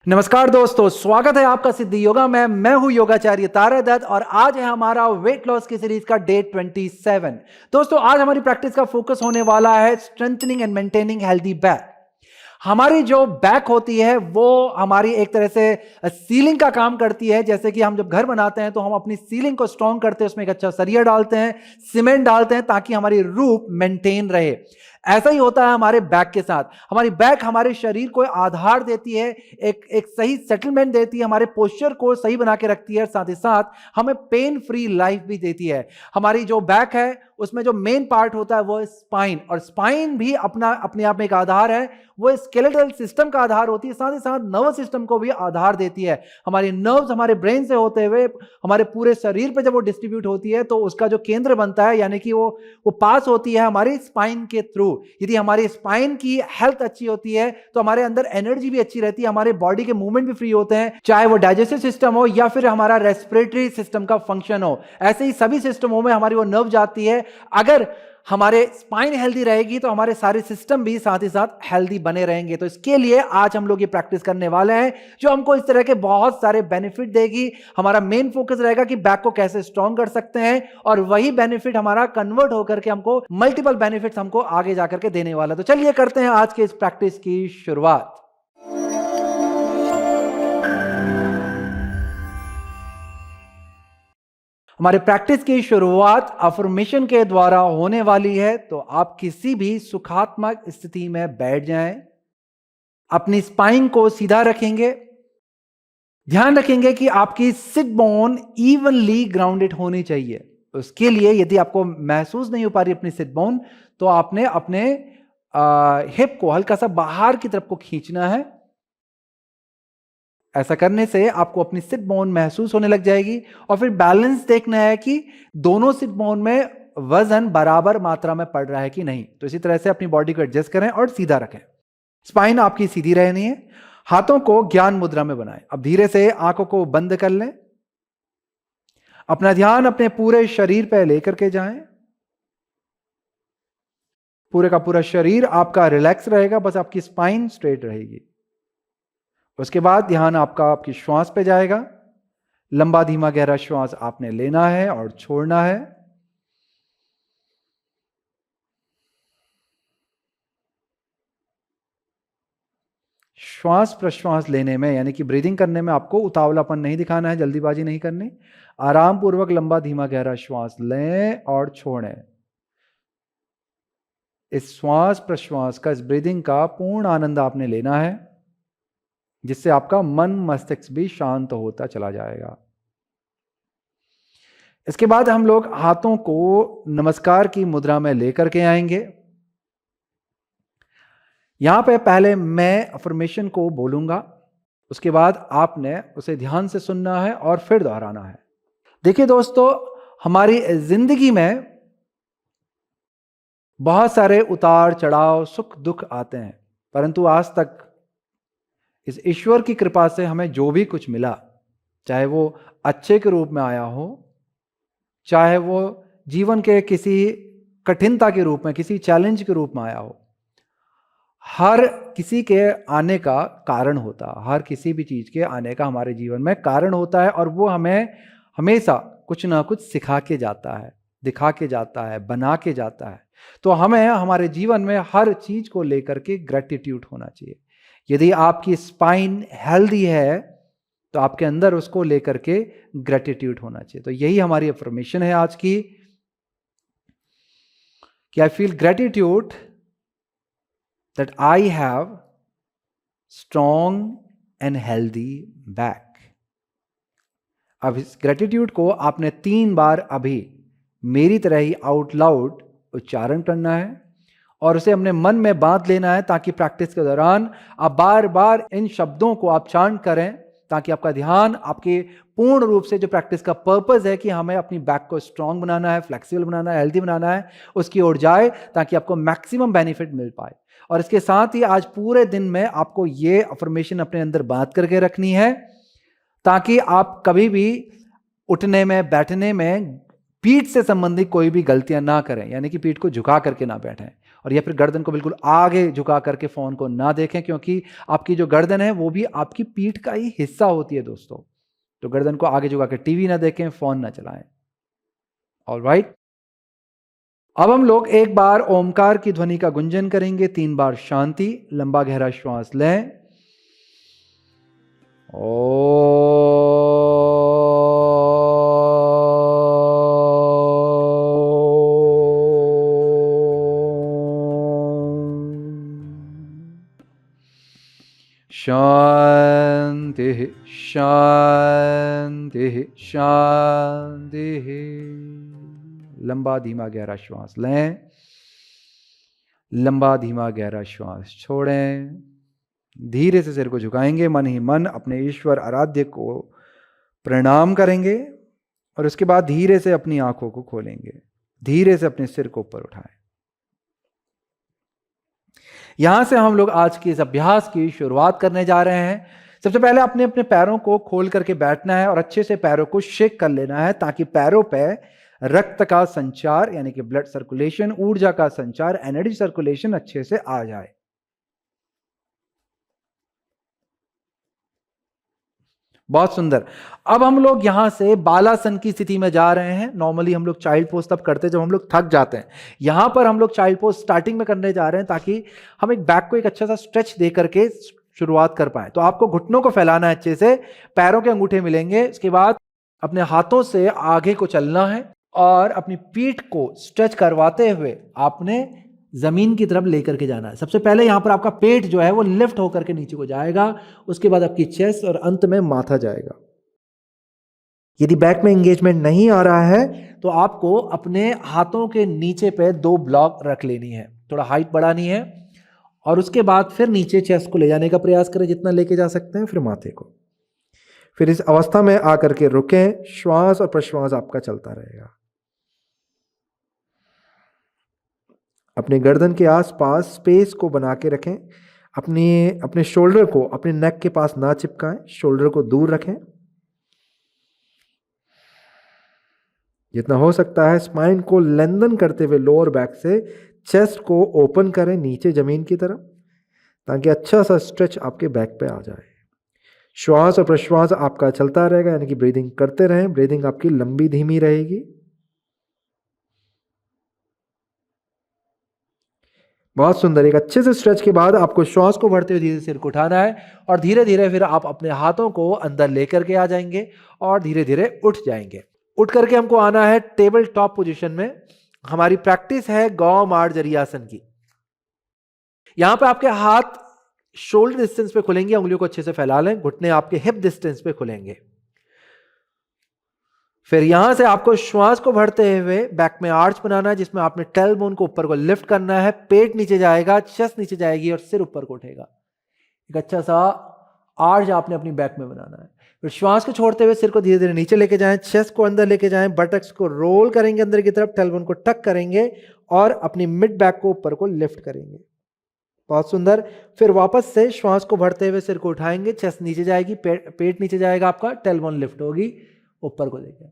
नमस्कार दोस्तों, स्वागत है आपका सिद्धि योगा में। मैं हूं योगाचार्य तारा दत्त और आज है हमारा वेट लॉस की सीरीज का डे 27। दोस्तों, आज हमारी प्रैक्टिस का फोकस होने वाला है strengthening and maintaining healthy back. हमारी जो बैक होती है वो हमारी एक तरह से सीलिंग का काम करती है। जैसे कि हम जब घर बनाते हैं तो हम अपनी सीलिंग को स्ट्रॉन्ग करते हैं, उसमें एक अच्छा सरिया डालते हैं, सीमेंट डालते हैं ताकि हमारी रूफ मेंटेन रहे। ऐसा ही होता है हमारे बैक के साथ। हमारी बैक हमारे शरीर को आधार देती है, एक सही सेटलमेंट देती है, हमारे पोस्चर को सही बना के रखती है, साथ ही साथ हमें पेन फ्री लाइफ भी देती है। हमारी जो बैक है उसमें जो मेन पार्ट होता है वो स्पाइन, और स्पाइन भी अपने आप में एक आधार है। वो स्केलेटल सिस्टम का आधार होती है, साथ ही साथ नर्वस सिस्टम को भी आधार देती है। हमारी नर्व्स हमारे ब्रेन से होते हुए हमारे पूरे शरीर पे जब वो डिस्ट्रीब्यूट होती है तो उसका जो केंद्र बनता है, यानी कि वो पास होती है हमारी स्पाइन के थ्रू। यदि हमारी स्पाइन की हेल्थ अच्छी होती है तो हमारे अंदर एनर्जी भी अच्छी रहती है, हमारे बॉडी के मूवमेंट भी फ्री होते हैं, चाहे वो डाइजेस्टिव सिस्टम हो या फिर हमारा रेस्पिरेटरी सिस्टम का फंक्शन हो। ऐसे ही सभी सिस्टमों में हमारी वो नर्व जाती है। अगर हमारे स्पाइन हेल्दी रहेगी तो हमारे सारे सिस्टम भी साथ ही साथ हेल्दी बने रहेंगे। तो इसके लिए आज हम लोग ये प्रैक्टिस करने वाले हैं जो हमको इस तरह के बहुत सारे बेनिफिट देगी। हमारा मेन फोकस रहेगा कि बैक को कैसे स्ट्रॉन्ग कर सकते हैं, और वही बेनिफिट हमारा कन्वर्ट होकर के हमको मल्टीपल बेनिफिट्स हमको आगे जाकर के देने वाला। तो चलिए करते हैं आज के इस प्रैक्टिस की शुरुआत। हमारे प्रैक्टिस की शुरुआत अफर्मेशन के द्वारा होने वाली है। तो आप किसी भी सुखात्मक स्थिति में बैठ जाएं, अपनी स्पाइन को सीधा रखेंगे, ध्यान रखेंगे कि आपकी सिट बोन इवनली ग्राउंडेड होनी चाहिए। उसके लिए यदि आपको महसूस नहीं हो पा रही अपनी सिट बोन, तो आपने अपने हिप को हल्का सा बाहर की तरफ को खींचना है। ऐसा करने से आपको अपनी सिट बोन महसूस होने लग जाएगी, और फिर बैलेंस देखना है कि दोनों सिट बोन में वजन बराबर मात्रा में पड़ रहा है कि नहीं। तो इसी तरह से अपनी बॉडी को एडजस्ट करें और सीधा रखें। स्पाइन आपकी सीधी रहनी है। हाथों को ज्ञान मुद्रा में बनाएं। अब धीरे से आंखों को बंद कर लें। अपना ध्यान अपने पूरे शरीर पर लेकर के जाएं। पूरे का पूरा शरीर आपका रिलैक्स रहेगा, बस आपकी स्पाइन स्ट्रेट रहेगी। उसके बाद ध्यान आपका आपकी श्वास पे जाएगा। लंबा धीमा गहरा श्वास आपने लेना है और छोड़ना है। श्वास प्रश्वास लेने में, यानी कि ब्रीदिंग करने में, आपको उतावलापन नहीं दिखाना है, जल्दीबाजी नहीं करनी। आराम पूर्वक लंबा धीमा गहरा श्वास लें और छोड़ें। इस श्वास प्रश्वास का, इस ब्रीदिंग का पूर्ण आनंद आपने लेना है, जिससे आपका मन मस्तिष्क भी शांत होता चला जाएगा। इसके बाद हम लोग हाथों को नमस्कार की मुद्रा में लेकर के आएंगे। यहां पे पहले मैं अफर्मेशन को बोलूंगा, उसके बाद आपने उसे ध्यान से सुनना है और फिर दोहराना है। देखिए दोस्तों, हमारी जिंदगी में बहुत सारे उतार चढ़ाव, सुख दुख आते हैं, परंतु आज तक इस ईश्वर की कृपा से हमें जो भी कुछ मिला, चाहे वो अच्छे के रूप में आया हो, चाहे वो जीवन के किसी कठिनता के रूप में, किसी चैलेंज के रूप में आया हो, हर किसी के आने का कारण होता है। हर किसी भी चीज के आने का हमारे जीवन में कारण होता है, और वो हमें हमेशा कुछ ना कुछ सिखा के जाता है, दिखा के जाता है, बना के जाता है। तो हमें हमारे जीवन में हर चीज को लेकर के ग्रेटिट्यूड होना चाहिए। यदि आपकी स्पाइन हेल्दी है तो आपके अंदर उसको लेकर के ग्रेटिट्यूड होना चाहिए। तो यही हमारी अफर्मेशन है आज की, कि I feel gratitude that I have strong and healthy back. अब इस ग्रेटिट्यूड को आपने 3 बार अभी मेरी तरह ही आउट लाउड उच्चारण करना है, और उसे अपने मन में बांध लेना है, ताकि प्रैक्टिस के दौरान आप बार बार इन शब्दों को आप चांट करें, ताकि आपका ध्यान आपके पूर्ण रूप से, जो प्रैक्टिस का पर्पस है कि हमें अपनी बैक को स्ट्रांग बनाना है, फ्लेक्सिबल बनाना है, हेल्दी बनाना है, उसकी ओर जाए, ताकि आपको मैक्सिमम बेनिफिट मिल पाए। और इसके साथ ही आज पूरे दिन में आपको ये अफर्मेशन अपने अंदर बांध करके रखनी है, ताकि आप कभी भी उठने में, बैठने में पीठ से संबंधित कोई भी गलतियां ना करें, यानी कि पीठ को झुका करके ना बैठें। और या फिर गर्दन को बिल्कुल आगे झुका करके फोन को ना देखें, क्योंकि आपकी जो गर्दन है वो भी आपकी पीठ का ही हिस्सा होती है दोस्तों। तो गर्दन को आगे झुका के टीवी ना देखें, फोन ना चलाएं। ऑलराइट, अब हम लोग एक बार ओमकार की ध्वनि का गुंजन करेंगे, 3 बार शांति, लंबा गहरा श्वास लें। शांति शांति शांति। लंबा धीमा गहरा श्वास लें, लंबा धीमा गहरा श्वास छोड़ें। धीरे से सिर को झुकाएंगे, मन ही मन अपने ईश्वर आराध्य को प्रणाम करेंगे और उसके बाद धीरे से अपनी आंखों को खोलेंगे, धीरे से अपने सिर को ऊपर उठाएं। यहां से हम लोग आज के इस अभ्यास की शुरुआत करने जा रहे हैं। सबसे पहले अपने अपने पैरों को खोल करके बैठना है और अच्छे से पैरों को शेक कर लेना है, ताकि पैरों पे रक्त का संचार यानी कि ब्लड सर्कुलेशन, ऊर्जा का संचार, एनर्जी सर्कुलेशन अच्छे से आ जाए। बहुत सुंदर। अब हम लोग यहां से बालासन की स्थिति में जा रहे हैं। नॉर्मली हम लोग चाइल्ड पोज तब करते हैं जब हम लोग थक जाते हैं। यहां पर हम लोग चाइल्ड पोज स्टार्टिंग में करने जा रहे हैं, ताकि हम एक बैक को एक अच्छा सा स्ट्रेच दे करके शुरुआत कर पाए। तो आपको घुटनों को फैलाना है अच्छे से, पैरों के अंगूठे मिलेंगे। इसके बाद अपने हाथों से आगे को चलना है और अपनी पीठ को स्ट्रेच करवाते हुए आपने जमीन की तरफ लेकर के जाना है। सबसे पहले यहां पर आपका पेट जो है वो लिफ्ट होकर के नीचे को जाएगा, उसके बाद आपकी चेस्ट और अंत में माथा जाएगा। यदि बैक में एंगेजमेंट नहीं आ रहा है तो आपको अपने हाथों के नीचे पे 2 ब्लॉक रख लेनी है, थोड़ा हाइट बढ़ानी है और उसके बाद फिर नीचे चेस्ट को ले जाने का प्रयास करें जितना लेके जा सकते हैं, फिर माथे को। फिर इस अवस्था में आकर के रुकें, श्वास और प्रश्वास आपका चलता रहेगा। अपने गर्दन के आसपास स्पेस को बना के रखें। अपने शोल्डर को अपने नेक के पास ना चिपकाएं, शोल्डर को दूर रखें। जितना हो सकता है स्पाइन को लेंथन करते हुए लोअर बैक से चेस्ट को ओपन करें नीचे जमीन की तरफ, ताकि अच्छा सा स्ट्रेच आपके बैक पे आ जाए। श्वास और प्रश्वास आपका चलता रहेगा, यानी कि ब्रीदिंग करते रहें। ब्रीदिंग आपकी लंबी धीमी रहेगी। बहुत सुंदर। एक अच्छे से स्ट्रेच के बाद आपको श्वास को भरते हुए धीरे सिर को उठाना है और धीरे धीरे फिर आप अपने हाथों को अंदर लेकर के आ जाएंगे और धीरे धीरे उठ जाएंगे। उठ करके हमको आना है टेबल टॉप पोजीशन में। हमारी प्रैक्टिस है गौ मार्जरियासन की। यहां पे आपके हाथ शोल्डर डिस्टेंस पे खुलेंगे, उंगलियों को अच्छे से फैला लें, घुटने आपके हिप डिस्टेंस पे खुलेंगे। फिर यहां से आपको श्वास को भरते हुए बैक में आर्च बनाना है, जिसमें आपने टेल बोन को ऊपर को लिफ्ट करना है, पेट नीचे जाएगा, चेस्ट नीचे जाएगी और सिर ऊपर को उठेगा। एक अच्छा सा आर्च आपने अपनी बैक में बनाना है। फिर श्वास को छोड़ते हुए सिर को धीरे धीरे नीचे लेके जाएं, चेस्ट को अंदर लेके जाएं, बटक्स को रोल करेंगे अंदर की तरफ, टेल बोन को टक करेंगे और अपनी मिड बैक को ऊपर को लिफ्ट करेंगे। बहुत सुंदर। फिर वापस से श्वास को भरते हुए सिर को उठाएंगे, चेस्ट नीचे जाएगी, पेट नीचे जाएगा आपका, टेल बोन लिफ्ट होगी, ऊपर को देखें।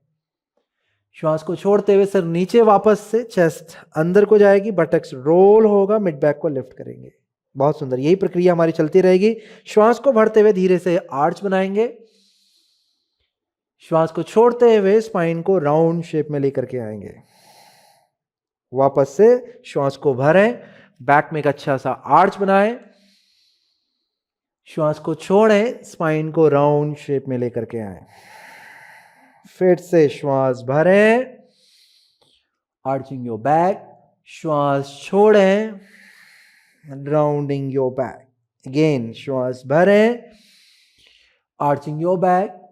श्वास को छोड़ते हुए सिर नीचे, वापस से चेस्ट अंदर को जाएगी, बटक्स रोल होगा, मिड बैक को लिफ्ट करेंगे। बहुत सुंदर। यही प्रक्रिया हमारी चलती रहेगी। श्वास को भरते हुए धीरे से आर्च बनाएंगे, श्वास को छोड़ते हुए स्पाइन को राउंड शेप में लेकर के आएंगे। वापस से श्वास को भरें, बैक में एक अच्छा सा आर्च बनाएं, श्वास को छोड़ें, स्पाइन को राउंड शेप में लेकर के आए। फिर से श्वास भरें, आर्चिंग योर बैक, श्वास छोड़ें, राउंडिंग योर बैक। अगेन श्वास भरें, आर्चिंग योर बैक,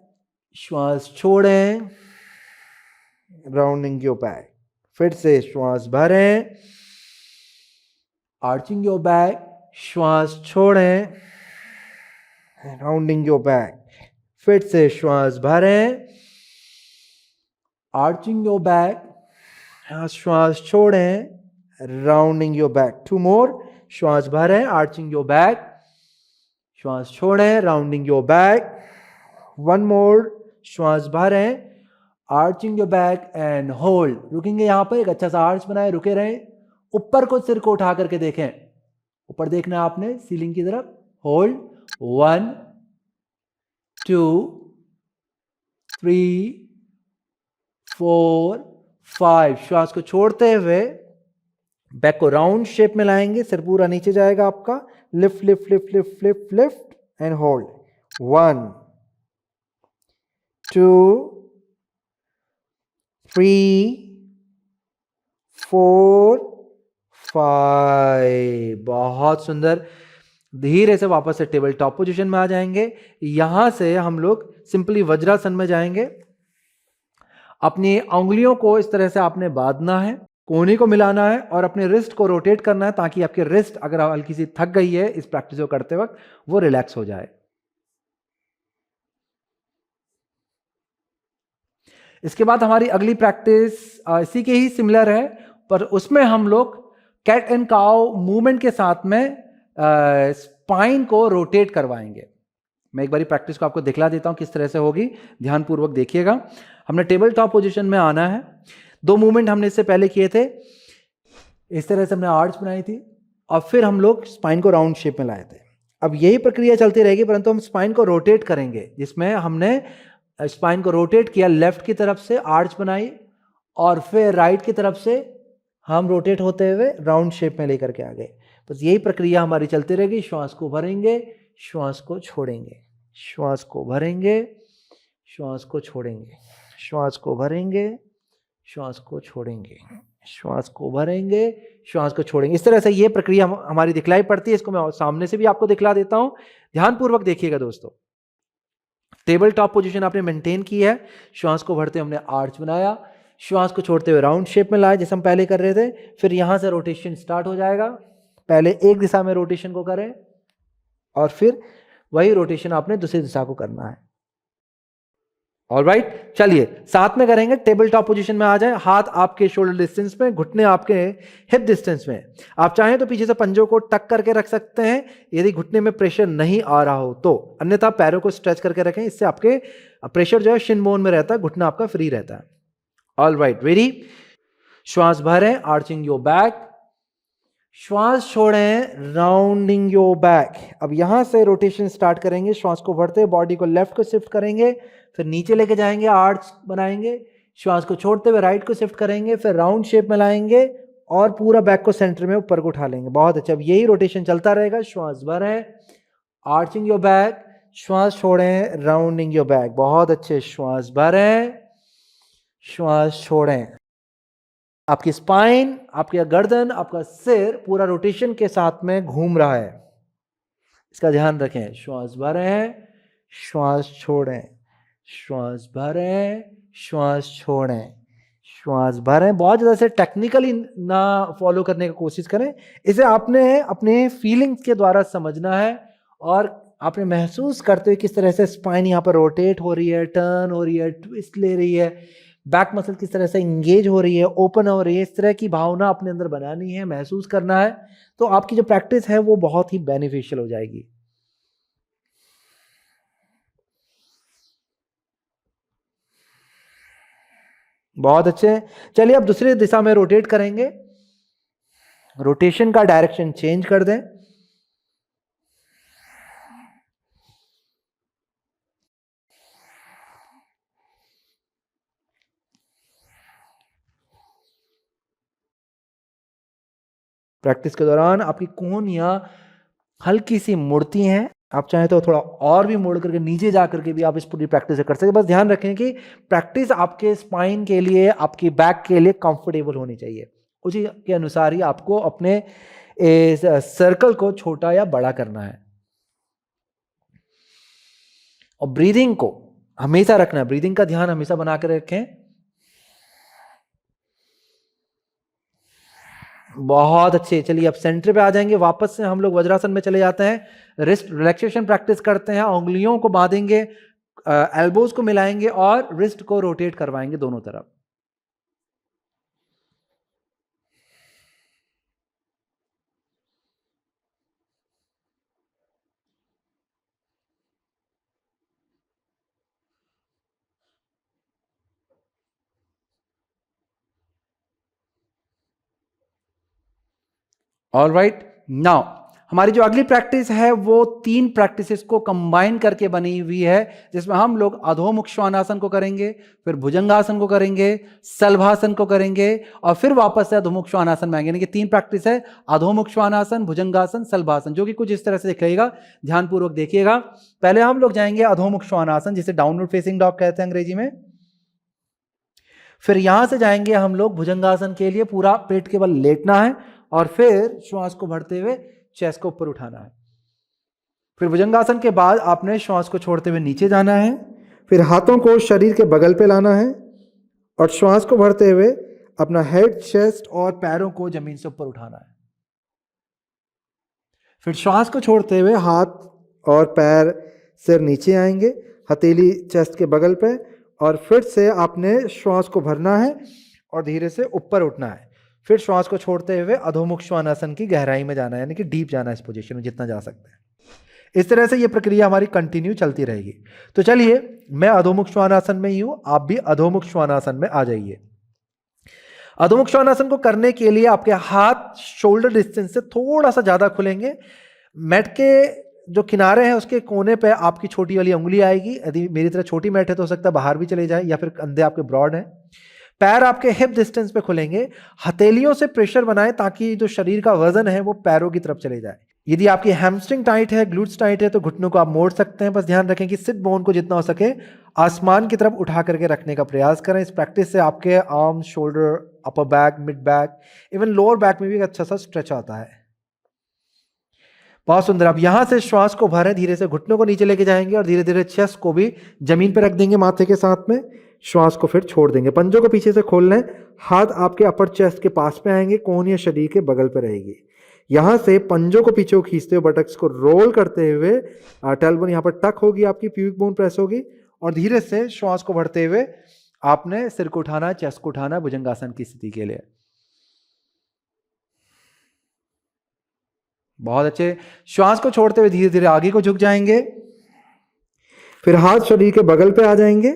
श्वास छोड़ें, राउंडिंग योर बैक। फिर से श्वास भरें, आर्चिंग योर बैक, श्वास छोड़ें, राउंडिंग योर बैक। फिर से श्वास भरें, आर्चिंग योर बैक, श्वास छोड़ें, राउंडिंग योर बैक। 2 मोर। श्वास भरें, आर्चिंग योर बैक, श्वास छोड़ें, राउंडिंग योर बैक। 1 मोर। श्वास भरें, arching your back and hold. रुकेंगे यहां पर, एक अच्छा सा आर्च बनाए, रुके रहें, ऊपर को सिर को उठा करके देखें, ऊपर देखना है आपने सीलिंग की तरफ। होल्ड 1 2 3 4 5। श्वास को छोड़ते हुए बैक को राउंड शेप में लाएंगे, सिर पूरा नीचे जाएगा आपका। Lift lift lift lift lift lift and hold 1 2 3 4 5। बहुत सुंदर। धीरे से वापस से टेबल टॉप पोजीशन में आ जाएंगे। यहां से हम लोग सिंपली वज्रासन में जाएंगे। अपनी उंगलियों को इस तरह से आपने बांधना है, कोहनी को मिलाना है और अपने रिस्ट को रोटेट करना है, ताकि आपकी रिस्ट अगर हल्की सी थक गई है इस प्रैक्टिस को करते वक्त, वो रिलैक्स हो जाए। इसके बाद हमारी अगली प्रैक्टिस इसी के ही सिमिलर है, पर उसमें हम लोग कैट एंड काउ मूवमेंट के साथ में स्पाइन को रोटेट करवाएंगे। मैं एक बारी प्रैक्टिस को आपको दिखला देता हूं किस तरह से होगी, ध्यानपूर्वक देखिएगा। हमने टेबल टॉप पोजीशन में आना है। 2 मूवमेंट हमने इससे पहले किए थे। इस तरह से हमने आर्च बनाई थी और फिर हम लोग स्पाइन को राउंड शेप में लाए थे। अब यही प्रक्रिया चलती रहेगी, परंतु हम स्पाइन को रोटेट करेंगे, जिसमें हमने स्पाइन को रोटेट किया, लेफ्ट की तरफ से आर्च बनाई और फिर राइट की तरफ से हम रोटेट होते हुए राउंड शेप में लेकर के आ गए। बस यही प्रक्रिया हमारी चलती रहेगी। श्वास को भरेंगे, श्वास को छोड़ेंगे, श्वास को भरेंगे, श्वास को छोड़ेंगे, श्वास को भरेंगे, श्वास को छोड़ेंगे, श्वास को भरेंगे, श्वास को छोड़ेंगे। इस तरह से ये प्रक्रिया हमारी दिखलाई पड़ती है। इसको मैं सामने से भी आपको दिखला देता हूं, ध्यानपूर्वक देखिएगा दोस्तों। टेबल टॉप पोजीशन आपने मेंटेन की है। श्वास को भरते हमने आर्च बनाया, श्वास को छोड़ते हुए राउंड शेप में लाया जैसे हम पहले कर रहे थे। फिर यहां से रोटेशन स्टार्ट हो जाएगा। पहले एक दिशा में रोटेशन को करें और फिर वही रोटेशन आपने दूसरी दिशा को करना है। ऑलराइट, चलिए साथ में करेंगे। टेबल टॉप पोजीशन में आ जाए, हाथ आपके शोल्डर डिस्टेंस में, घुटने आपके हिप डिस्टेंस में। आप चाहें तो पीछे से पंजों को टक करके रख सकते हैं यदि घुटने में प्रेशर नहीं आ रहा हो तो, अन्यथा पैरों को स्ट्रेच करके रखें। इससे आपके प्रेशर जो है शिन बोन में रहता है, घुटना आपका फ्री रहता है। Alright, ready. श्वास भरें, आर्चिंग योर बैक। श्वास छोड़ें, राउंडिंग योर बैक। अब यहां से रोटेशन स्टार्ट करेंगे। श्वास को भरते बॉडी को लेफ्ट को शिफ्ट करेंगे, फिर नीचे लेके जाएंगे, आर्च बनाएंगे। श्वास को छोड़ते हुए राइट को शिफ्ट करेंगे, फिर राउंड शेप में लाएंगे और पूरा बैक को सेंटर में ऊपर को उठा लेंगे। बहुत अच्छा, अब यही रोटेशन चलता रहेगा। श्वास भरें, आर्चिंग योर बैक, श्वास छोड़ें, राउंडिंग योर बैक। बहुत अच्छे, श्वास भरें, श्वास छोड़ें। आपकी स्पाइन, आपकी गर्दन, आपका सिर पूरा रोटेशन के साथ में घूम रहा है, इसका ध्यान रखें। श्वास भरें, श्वास छोड़ें, श्वास भरें, श्वास छोड़ें, श्वास भरें। बहुत ज़्यादा से टेक्निकली ना फॉलो करने की कोशिश करें। इसे आपने अपने फीलिंग्स के द्वारा समझना है और आपने महसूस करते हुए किस तरह से स्पाइन यहाँ पर रोटेट हो रही है, टर्न हो रही है, ट्विस्ट ले रही है, बैक मसल किस तरह से इंगेज हो रही है, ओपन हो रही है, इस तरह की भावना अपने अंदर बनानी है, महसूस करना है। तो आपकी जो प्रैक्टिस है वो बहुत ही बेनिफिशियल हो जाएगी। बहुत अच्छे, चलिए अब दूसरी दिशा में रोटेट करेंगे। रोटेशन का डायरेक्शन चेंज कर दें। प्रैक्टिस के दौरान आपकी कोहनियां हल्की सी मुड़ती हैं। आप चाहें तो थोड़ा और भी मोड़ करके नीचे जा करके भी आप इस पूरी प्रैक्टिस कर सकते हैं। बस ध्यान रखें कि प्रैक्टिस आपके स्पाइन के लिए, आपकी बैक के लिए कंफर्टेबल होनी चाहिए। उसी के अनुसार ही आपको अपने सर्कल को छोटा या बड़ा करना है। और ब्रीदिंग को हमेशा रखना है, ब्रीदिंग का ध्यान हमेशा बना कर रखें। बहुत अच्छे, चलिए अब सेंटर पे आ जाएंगे। वापस से हम लोग वज्रासन में चले जाते हैं। रिस्ट रिलैक्सेशन प्रैक्टिस करते हैं। उंगलियों को बांधेंगे, एल्बोज को मिलाएंगे और रिस्ट को रोटेट करवाएंगे दोनों तरफ। ऑल राइट, नाउ हमारी जो अगली प्रैक्टिस है वो 3 प्रैक्टिसेस को कंबाइन करके बनी हुई है, जिसमें हम लोग अधोमुख श्वानासन को करेंगे, फिर भुजंगासन को करेंगे, सल्भासन को करेंगे और फिर वापस से अधोमुख श्वानासन में आएंगे। यानी कि 3 प्रैक्टिस है, अधोमुख श्वानासन, भुजंगासन, सल्भासन, जो कि कुछ इस तरह से दिखेगा। ध्यानपूर्वक देखिएगा। पहले हम लोग जाएंगे अधोमुख श्वानासन, जिसे डाउनवर्ड फेसिंग डॉग कहते हैं अंग्रेजी में। फिर यहां से जाएंगे हम लोग भुजंगासन के लिए, पूरा पेट के बल लेटना है और फिर श्वास को भरते हुए चेस्ट को ऊपर उठाना है। फिर भुजंगासन के बाद आपने श्वास को छोड़ते हुए नीचे जाना है, फिर हाथों को शरीर के बगल पे लाना है और श्वास को भरते हुए अपना हेड, चेस्ट और पैरों को जमीन से ऊपर उठाना है। फिर श्वास को छोड़ते हुए हाथ और पैर, सिर नीचे आएंगे, हथेली चेस्ट के बगल पे, और फिर से आपने श्वास को भरना है और धीरे से ऊपर उठना है। फिर श्वास को छोड़ते हुए अधोमुख श्वानासन की गहराई में जाना है, यानी कि डीप जाना है इस पोजीशन में जितना जा सकते हैं। इस तरह से ये प्रक्रिया हमारी कंटिन्यू चलती रहेगी। तो चलिए, मैं अधोमुख श्वानासन में ही हूं, आप भी अधोमुख श्वानासन में आ जाइए। अधोमुख श्वानासन को करने के लिए आपके हाथ शोल्डर डिस्टेंस से थोड़ा सा ज्यादा खुलेंगे। मैट के जो किनारे हैं उसके कोने पे आपकी छोटी वाली उंगली आएगी। यदि मेरी तरह छोटी मैट है तो हो सकता है बाहर भी चले जाए, या फिर कंधे आपके ब्रॉड हैं। पैर आपके हिप डिस्टेंस पे खुलेंगे। हथेलियों से प्रेशर बनाएं ताकि जो शरीर का वजन है वो पैरों की तरफ चले जाए। यदि आपकी हैमस्ट्रिंग टाइट है, ग्लूट्स टाइट है, तो घुटनों को आप मोड़ सकते हैं। बस ध्यान रखें कि सिट बोन को जितना हो सके आसमान की तरफ उठा करके रखने का प्रयास करें। इस प्रैक्टिस से आपके arm, shoulder, upper back, mid back, even lower back में भी एक अच्छा सा स्ट्रेच आता है। बहुत सुंदर। आप यहां से श्वास को भरें, धीरे से घुटनों को नीचे लेके जाएंगे और धीरे धीरे चेस्ट को भी जमीन पर रख देंगे माथे के साथ में। श्वास को फिर छोड़ देंगे। पंजों को पीछे से खोल लें। हाथ आपके अपर चेस्ट के पास पे आएंगे, कोहनी शरीर के बगल पे रहेगी। यहां से पंजों को पीछे खींचते हुए बटक्स को रोल करते हुए टेलबोन यहां पर टक होगी, आपकी प्यूबिक बोन प्रेस होगी और धीरे से श्वास को भरते हुए आपने सिर को उठाना है, चेस्ट को उठाना है भुजंगासन की स्थिति के लिए। बहुत अच्छे। श्वास को छोड़ते हुए धीरे धीरे आगे को झुक जाएंगे। फिर हाथ शरीर के बगल पे आ जाएंगे,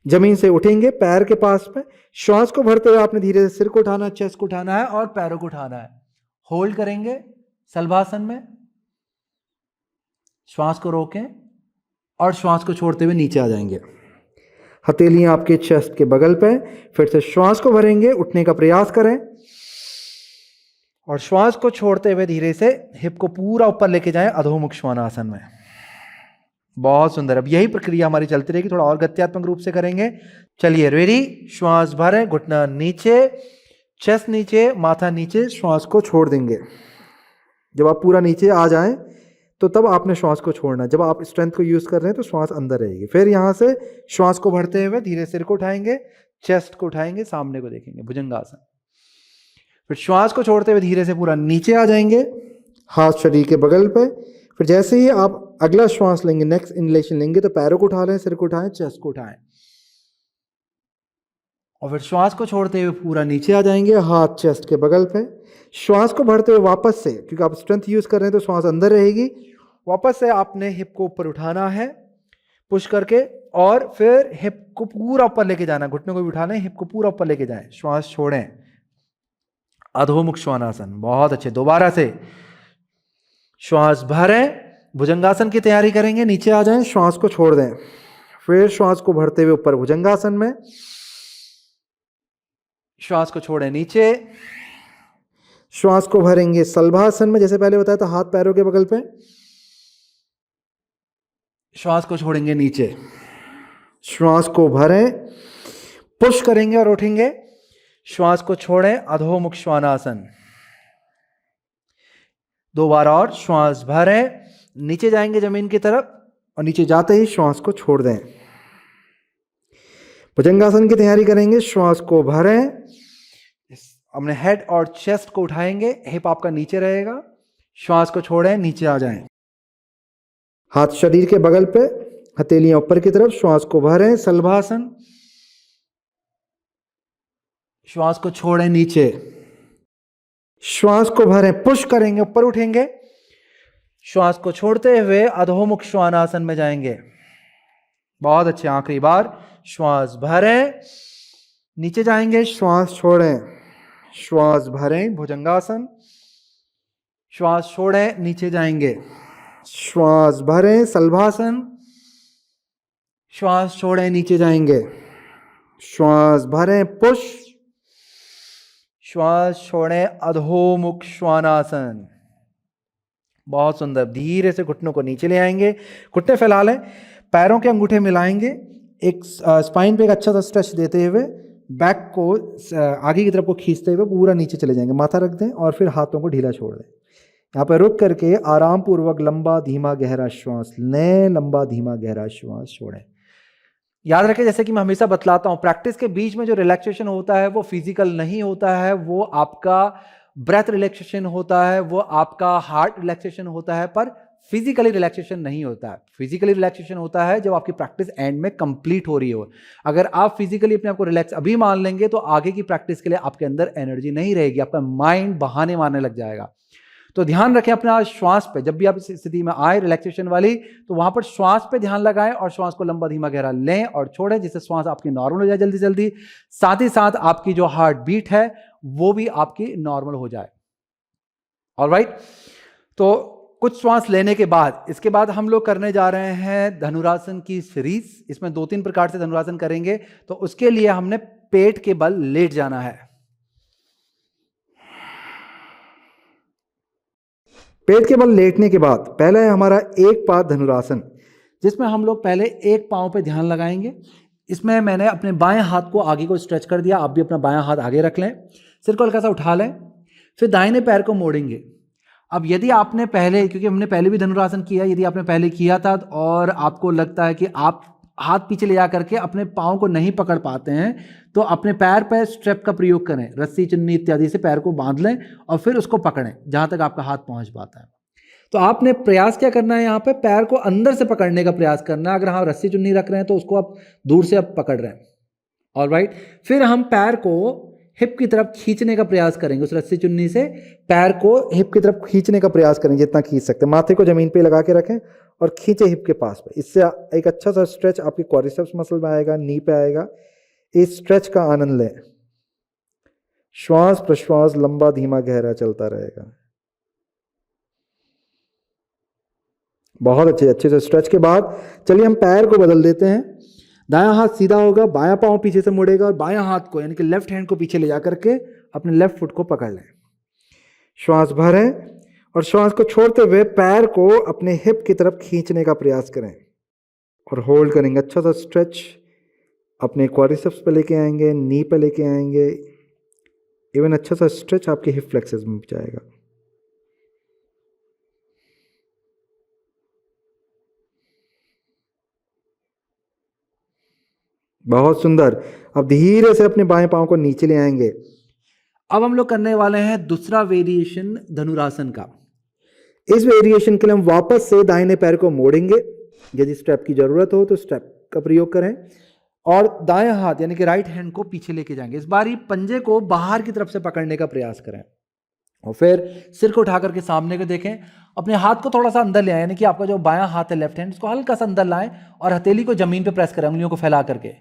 जमीन से उठेंगे पैर के पास में। श्वास को भरते हुए आपने धीरे से सिर को उठाना है, चेस्ट को उठाना है और पैरों को उठाना है। होल्ड करेंगे सल्भासन में। श्वास को रोकें और श्वास को छोड़ते हुए नीचे आ जाएंगे। हथेलियां आपके चेस्ट के बगल पे। फिर से श्वास को भरेंगे, उठने का प्रयास करें और श्वास को छोड़ते हुए धीरे से हिप को पूरा ऊपर लेके जाएं अधोमुख श्वानासन में। बहुत सुंदर। अब यही प्रक्रिया हमारी चलती रहेगी, थोड़ा और गत्यात्मक रूप से करेंगे। चलिए, रेडी। श्वास भरें, घुटना नीचे, चेस्ट नीचे, माथा नीचे, श्वास को छोड़ देंगे। जब आप पूरा नीचे आ जाएं तो तब आपने श्वास को छोड़ना। जब आप स्ट्रेंथ को यूज कर रहे हैं तो श्वास अंदर रहेगी। फिर यहां से श्वास को भरते हुए धीरे सिर को उठाएंगे, चेस्ट को उठाएंगे, सामने को देखेंगे, भुजंगासन। फिर श्वास को छोड़ते हुए धीरे से पूरा नीचे आ जाएंगे, हाथ शरीर के बगल पे। फिर जैसे ही आप अगला श्वास लेंगे, नेक्स्ट इनहेलेशन लेंगे, तो पैरों को उठा लें, सिर को उठाएं, चेस्ट को उठाएं और फिर श्वास को छोड़ते हुए पूरा नीचे आ जाएंगे, हाथ चेस्ट के बगल पे। श्वास को भरते हुए वापस से, क्योंकि आप स्ट्रेंथ यूज कर रहे हैं तो श्वास अंदर रहेगी, वापस से आपने हिप को ऊपर उठाना है पुश करके और फिर हिप को पूरा ऊपर लेके जाना। घुटनों को भी उठा लें, हिप को पूरा ऊपर लेके जाएं। श्वास छोड़ें, अधोमुख श्वानासन। बहुत अच्छे। दोबारा से श्वास भरें, भुजंगासन की तैयारी करेंगे, नीचे आ जाएं, श्वास को छोड़ दें। फिर श्वास को भरते हुए ऊपर भुजंगासन में, श्वास को छोड़ें नीचे, श्वास को भरेंगे सल्भासन में, जैसे पहले बताया था, हाथ पैरों के बगल पे। श्वास को छोड़ेंगे नीचे, श्वास को भरें, पुश करेंगे और उठेंगे। श्वास को छोड़ें, अधोमुख श्वानासन। दो बार और। श्वास भरें, नीचे जाएंगे जमीन की तरफ और नीचे जाते ही श्वास को छोड़ दें। भुजंगासन की तैयारी करेंगे। श्वास को भरें, अपने हेड और चेस्ट को उठाएंगे, हिप आपका नीचे रहेगा। श्वास को छोड़ें, नीचे आ जाएं, हाथ शरीर के बगल पे, हथेलियां ऊपर की तरफ। श्वास को भरें, सल्भासन। श्वास को छोड़ें नीचे, श्वास को भरें, पुश करेंगे, ऊपर उठेंगे। श्वास को छोड़ते हुए अधोमुख श्वानासन में जाएंगे। बहुत अच्छे। आखिरी बार। श्वास भरें, नीचे जाएंगे, श्वास छोड़ें, श्वास भरें, भुजंगासन। श्वास छोड़ें, नीचे जाएंगे, श्वास भरें, सल्भासन, श्वास छोड़ें, नीचे जाएंगे, श्वास भरें, पुश, श्वास छोड़ें, अधोमुख श्वानासन। बहुत सुंदर। धीरे से घुटनों को नीचे ले आएंगे, घुटने फैला लें, पैरों के अंगूठे मिलाएंगे, एक स्पाइन पे एक अच्छा सा स्ट्रेच देते हुए बैक को आगे की तरफ को खींचते हुए पूरा नीचे चले जाएंगे। माथा रख दें और फिर हाथों को ढीला छोड़ दें। यहाँ पर रुक करके आराम पूर्वक लंबा धीमा गहरा श्वास लें, लंबा धीमा गहरा श्वास छोड़ें। याद रखें, जैसे कि मैं हमेशा बतलाता हूँ, प्रैक्टिस के बीच में जो रिलैक्सेशन होता है वो फिजिकल नहीं होता है, वो आपका ब्रेथ रिलैक्सेशन होता है, वो आपका हार्ट रिलैक्सेशन होता है, पर फिजिकली रिलैक्सेशन नहीं होता है। फिजिकली रिलैक्सेशन होता है जब आपकी प्रैक्टिस एंड में कंप्लीट हो रही हो। अगर आप फिजिकली अपने आप को रिलैक्स अभी मान लेंगे तो आगे की प्रैक्टिस के लिए आपके अंदर एनर्जी नहीं रहेगी, आपका माइंड बहाने मारने लग जाएगा। तो ध्यान रखें अपना श्वास पे, जब भी आप इस स्थिति में आए रिलैक्सेशन वाली, तो वहां पर श्वास पे ध्यान लगाएं और श्वास को लंबा धीमा गहरा लें और छोड़ें, जिससे श्वास आपकी नॉर्मल हो जाए जल्दी जल्दी। साथ ही साथ आपकी जो हार्ट बीट है वो भी आपकी नॉर्मल हो जाए। ऑलराइट, तो कुछ श्वास लेने के बाद इसके बाद हम लोग करने जा रहे हैं धनुरासन की सीरीज। इसमें 2-3 प्रकार से धनुरासन करेंगे। तो उसके लिए हमने पेट के बल लेट जाना है। पेट के बल लेटने के बाद पहला है हमारा एक पाद धनुरासन, जिसमें हम लोग पहले एक पांव पे ध्यान लगाएंगे। इसमें मैंने अपने बाएं हाथ को आगे को स्ट्रेच कर दिया, आप भी अपना बायां हाथ आगे रख लें, सिर को हल्का सा उठा लें, फिर दाहिने पैर को मोड़ेंगे। अब यदि आपने पहले, क्योंकि हमने पहले भी धनुरासन किया, यदि आपने पहले किया था और आपको लगता है कि आप हाथ पीछे ले जा करके अपने पाँव को नहीं पकड़ पाते हैं, तो अपने पैर पर स्ट्रेप का प्रयोग करें, रस्सी चुन्नी इत्यादि से पैर को बांध लें और फिर उसको पकड़ें जहाँ तक आपका हाथ पहुँच पाता है। तो आपने प्रयास क्या करना है, यहाँ पे पैर को अंदर से पकड़ने का प्रयास करना है। अगर हाँ रस्सी चुन्नी रख रहे हैं तो उसको आप दूर से आप पकड़ रहे हैं। ऑलराइट, फिर हम पैर को हिप की तरफ खींचने का प्रयास करेंगे। उस रस्सी चुन्नी से पैर को हिप की तरफ खींचने का प्रयास करेंगे जितना खींच सकते हैं। माथे को जमीन पे लगा के रखें और खींचे हिप के पास पे। इससे एक अच्छा सा स्ट्रेच आपकी क्वाड्रिसेप्स मसल में आएगा, नी पे आएगा। इस स्ट्रेच का आनंद लें। श्वास प्रश्वास लंबा धीमा गहरा चलता रहेगा। बहुत अच्छे से स्ट्रेच के बाद चलिए हम पैर को बदल देते हैं। दायां हाथ सीधा होगा, बायां पांव पीछे से मुड़ेगा और बायां हाथ को यानी कि लेफ्ट हैंड को पीछे ले जा करके अपने लेफ्ट फुट को पकड़ लें। श्वास भरें और श्वास को छोड़ते हुए पैर को अपने हिप की तरफ खींचने का प्रयास करें और होल्ड करेंगे। अच्छा सा स्ट्रेच अपने क्वाड्रिसेप्स पे लेके आएंगे, नी पे लेके आएंगे। इवन अच्छा सा स्ट्रेच आपके हिप फ्लेक्सस में जाएगा। बहुत सुंदर। अब धीरे से अपने बाएं पांव को नीचे ले आएंगे। अब हम लोग करने वाले हैं दूसरा वेरिएशन धनुरासन का। इस वेरिएशन के लिए हम वापस से दाहिने पैर को मोड़ेंगे। यदि स्ट्रेप की जरूरत हो तो स्ट्रेप का प्रयोग करें और दाएं हाथ यानी कि राइट हैंड को पीछे लेके जाएंगे। इस बार ही पंजे को बाहर की तरफ से पकड़ने का प्रयास करें और फिर सिर को उठा करके सामने को देखें। अपने हाथ को थोड़ा सा अंदर ले आए, यानी कि आपका जो बायां हाथ है लेफ्ट हैंड, उसको हल्का सा अंदर लाएं और हथेली को जमीन पे प्रेस करें, उंगलियों को फैला करके।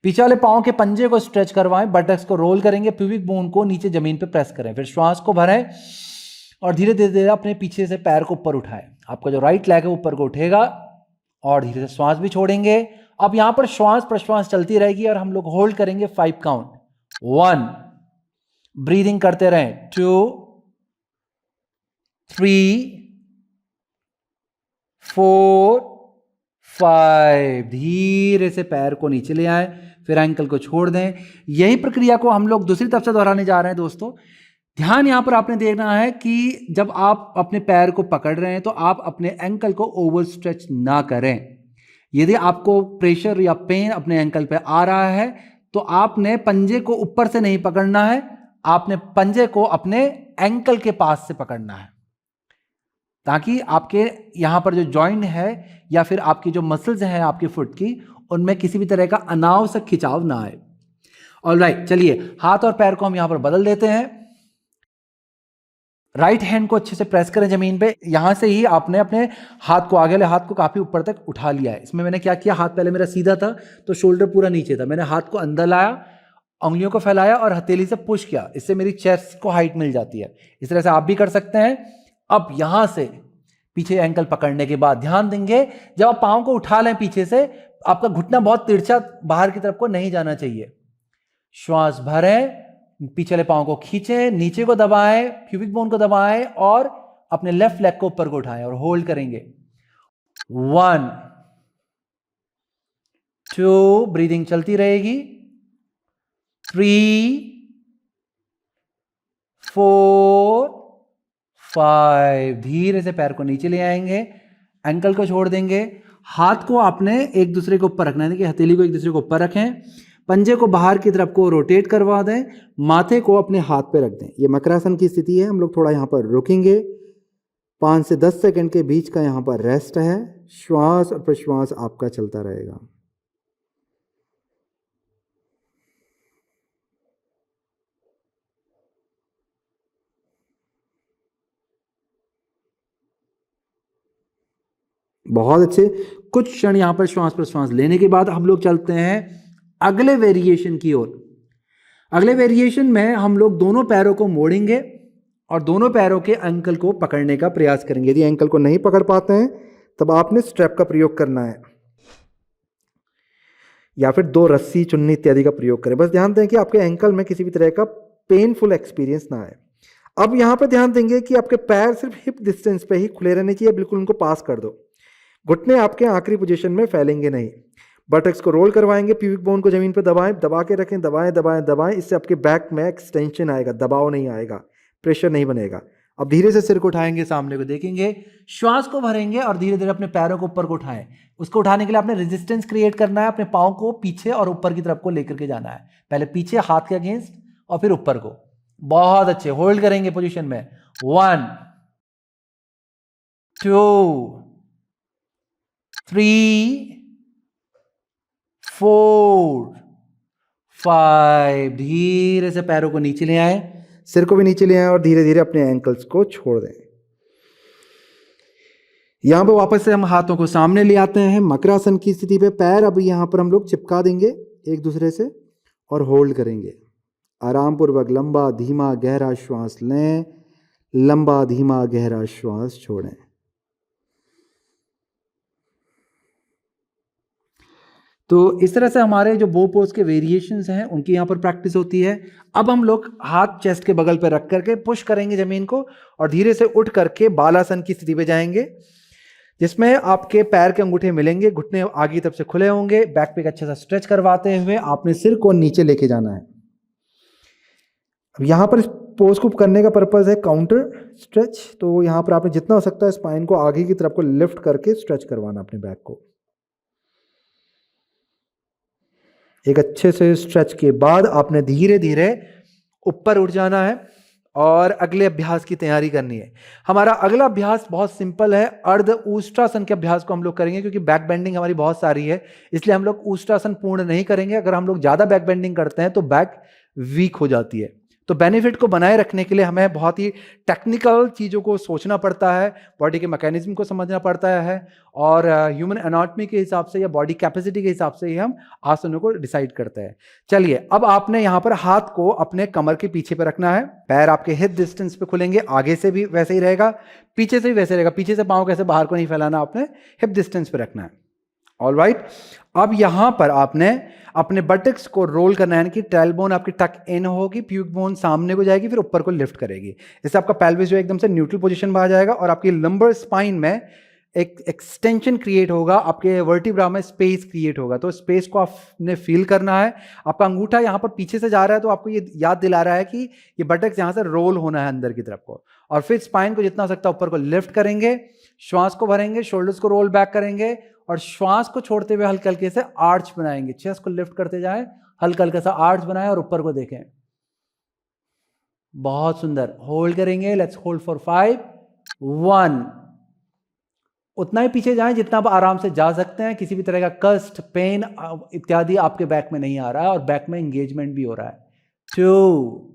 पीछे वाले पांव के पंजे को स्ट्रेच करवाएं, बटक्स को रोल करेंगे, प्यूबिक बोन को नीचे जमीन पे प्रेस करें। फिर श्वास को भरें और धीरे धीरे अपने पीछे से पैर को ऊपर उठाएं। आपका जो राइट लेग है ऊपर को उठेगा और धीरे से श्वास भी छोड़ेंगे। अब यहां पर श्वास प्रश्वास चलती रहेगी और हम लोग होल्ड करेंगे 5 काउंट। 1, ब्रीदिंग करते रहें, 2, 3, 4, 5। धीरे से पैर को नीचे ले आए, फिर एंकल को छोड़ दें। यही प्रक्रिया को हम लोग दूसरी तरफ से दोहराने जा रहे हैं। दोस्तों ध्यान यहां पर आपने देखना है कि जब आप अपने पैर को पकड़ रहे हैं तो आप अपने एंकल को ओवर स्ट्रेच ना करें। यदि आपको प्रेशर या पेन अपने एंकल पे आ रहा है तो आपने पंजे को ऊपर से नहीं पकड़ना है, आपने पंजे को अपने एंकल के पास से पकड़ना है, ताकि आपके यहां पर जो जॉइंट है या फिर आपकी जो मसल्स हैं आपकी फुट की, उनमें किसी भी तरह का अनावश्यक खिंचाव ना आए। ऑलराइट, चलिए हाथ और पैर को हम यहां पर बदल देते हैं। राइट हैंड को अच्छे से प्रेस करें जमीन पे। यहां से ही आपने अपने हाथ को, आगे वाले हाथ को काफी ऊपर तक उठा लिया है। इसमें मैंने क्या किया, हाथ पहले मेरा सीधा था तो शोल्डर पूरा नीचे था, मैंने हाथ को अंदर लाया, उंगलियों को फैलाया और हथेली से पुश किया। इससे मेरी चेस्ट को हाइट मिल जाती है। इस तरह से आप भी कर सकते हैं। अब यहां से पीछे एंकल पकड़ने के बाद ध्यान देंगे, जब आप पांव को उठा लें पीछे से, आपका घुटना बहुत तिरछा बाहर की तरफ को नहीं जाना चाहिए। श्वास भरें, पिछले पांव को खींचें, नीचे को दबाएं, प्यूबिक बोन को दबाएं और अपने लेफ्ट लेग को ऊपर को उठाएं और होल्ड करेंगे। 1 2, ब्रीदिंग चलती रहेगी। 3 4 5, धीरे से पैर को नीचे ले आएंगे, एंकल को छोड़ देंगे, हाथ को आपने एक दूसरे के ऊपर रखना है कि हथेली को एक दूसरे के ऊपर रखें, पंजे को बाहर की तरफ को रोटेट करवा दें, माथे को अपने हाथ पे रख दें। ये मकरासन की स्थिति है। हम लोग थोड़ा यहाँ पर रुकेंगे, 5 से 10 सेकंड के बीच का यहाँ पर रेस्ट है। श्वास और प्रश्वास आपका चलता रहेगा। बहुत अच्छे। कुछ क्षण यहां पर श्वास प्रश्वास लेने के बाद हम लोग चलते हैं अगले वेरिएशन की ओर। अगले वेरिएशन में हम लोग दोनों पैरों को मोड़ेंगे और दोनों पैरों के एंकल को पकड़ने का प्रयास करेंगे। यदि एंकल को नहीं पकड़ पाते हैं तब आपने स्ट्रैप का प्रयोग करना है या फिर 2 रस्सी, चुन्नी इत्यादि का प्रयोग करें। बस ध्यान दें कि आपके एंकल में किसी भी तरह का पेनफुल एक्सपीरियंस ना आए। अब यहां पर ध्यान देंगे कि आपके पैर सिर्फ हिप डिस्टेंस पे ही खुले रहने चाहिए, बिल्कुल उनको पास कर दो। घुटने आपके आखिरी पोजीशन में फैलेंगे नहीं। बटक्स को रोल करवाएंगे, प्यूबिक बोन को जमीन पर दबाएं, दबा के रखें, दबाएं दबाएं दबाएं। इससे आपके बैक में एक्सटेंशन आएगा, दबाव नहीं आएगा, प्रेशर नहीं बनेगा। अब धीरे से सिर को उठाएंगे, सामने को देखेंगे, श्वास को भरेंगे और धीरे धीरे अपने पैरों को ऊपर को उठाएं। उसको उठाने के लिए आपने रेजिस्टेंस क्रिएट करना है, अपने पाँव को पीछे और ऊपर की तरफ को लेकर के जाना है। पहले पीछे हाथ के अगेंस्ट और फिर ऊपर को। बहुत अच्छे, होल्ड करेंगे पोजीशन में। 1 2 3 4 5, धीरे से पैरों को नीचे ले आए, सिर को भी नीचे ले आए और धीरे धीरे अपने एंकल्स को छोड़ दें। यहां पर वापस से हम हाथों को सामने ले आते हैं मकरासन की स्थिति पे। पैर अब यहां पर हम लोग चिपका देंगे एक दूसरे से और होल्ड करेंगे। आराम पूर्वक लंबा धीमा गहरा श्वास लें, लंबा धीमा गहरा श्वास छोड़ें। तो इस तरह से हमारे जो बो पोज के वेरिएशंस हैं उनकी यहाँ पर प्रैक्टिस होती है। अब हम लोग हाथ चेस्ट के बगल पर रख करके पुश करेंगे जमीन को और धीरे से उठ करके बालासन की स्थिति पे जाएंगे, जिसमें आपके पैर के अंगूठे मिलेंगे, घुटने आगे की तरफ से खुले होंगे। बैक पे एक अच्छा सा स्ट्रेच करवाते हुए आपने सिर को नीचे लेके जाना है। अब यहाँ पर पोज को करने का पर्पज है काउंटर स्ट्रेच। तो यहाँ पर आपने जितना हो सकता है स्पाइन को आगे की तरफ को लिफ्ट करके स्ट्रेच करवाना अपने बैक को। एक अच्छे से स्ट्रेच के बाद आपने धीरे धीरे ऊपर उठ जाना है और अगले अभ्यास की तैयारी करनी है। हमारा अगला अभ्यास बहुत सिंपल है। अर्ध ऊष्टासन के अभ्यास को हम लोग करेंगे, क्योंकि बैक बेंडिंग हमारी बहुत सारी है, इसलिए हम लोग ऊष्टासन पूर्ण नहीं करेंगे। अगर हम लोग ज्यादा बैक बेंडिंग करते हैं तो बैक वीक हो जाती है। तो बेनिफिट को बनाए रखने के लिए हमें बहुत ही टेक्निकल चीज़ों को सोचना पड़ता है, बॉडी के मैकेनिज्म को समझना पड़ता है और ह्यूमन एनाटॉमी के हिसाब से या बॉडी कैपेसिटी के हिसाब से ही हम आसनों को डिसाइड करते हैं। चलिए, अब आपने यहाँ पर हाथ को अपने कमर के पीछे पे रखना है। पैर आपके हिप डिस्टेंस पे खुलेंगे, आगे से भी वैसे ही रहेगा, पीछे से भी वैसे रहेगा। पीछे से पाँव कैसे बाहर को नहीं फैलाना, आपने हिप डिस्टेंस पे रखना है। ऑलराइट, अब यहां पर आपने अपने बटक्स को रोल करना है, यानी कि टेल बोन आपकी टक इन होगी, प्यूबिक बोन सामने को जाएगी, फिर ऊपर को लिफ्ट करेगी। इससे आपका पेल्विस जो एकदम से न्यूट्रल पोजीशन में आ जाएगा और आपकी लंबर स्पाइन में एक एक्सटेंशन क्रिएट होगा, आपके वर्टिब्रा में स्पेस क्रिएट होगा। तो स्पेस को आपने फील करना है। आपका अंगूठा यहाँ पर पीछे से जा रहा है तो आपको ये याद दिला रहा है कि ये बटक्स यहाँ से रोल होना है अंदर की तरफ को, और फिर स्पाइन को जितना हो सकता है ऊपर को लिफ्ट करेंगे, श्वास को भरेंगे, शोल्डर्स को रोल बैक करेंगे और श्वास को छोड़ते हुए हल्के हल्के से आर्च बनाएंगे। चेस्ट को लिफ्ट करते जाएं, हल्का हल्का सा आर्च बनाएं और ऊपर को देखें। बहुत सुंदर, होल्ड करेंगे। Let's hold for 5 1। उतना ही पीछे जाएं जितना आप आराम से जा सकते हैं। किसी भी तरह का कस्ट, पेन इत्यादि आपके बैक में नहीं आ रहा है और बैक में एंगेजमेंट भी हो रहा है। 2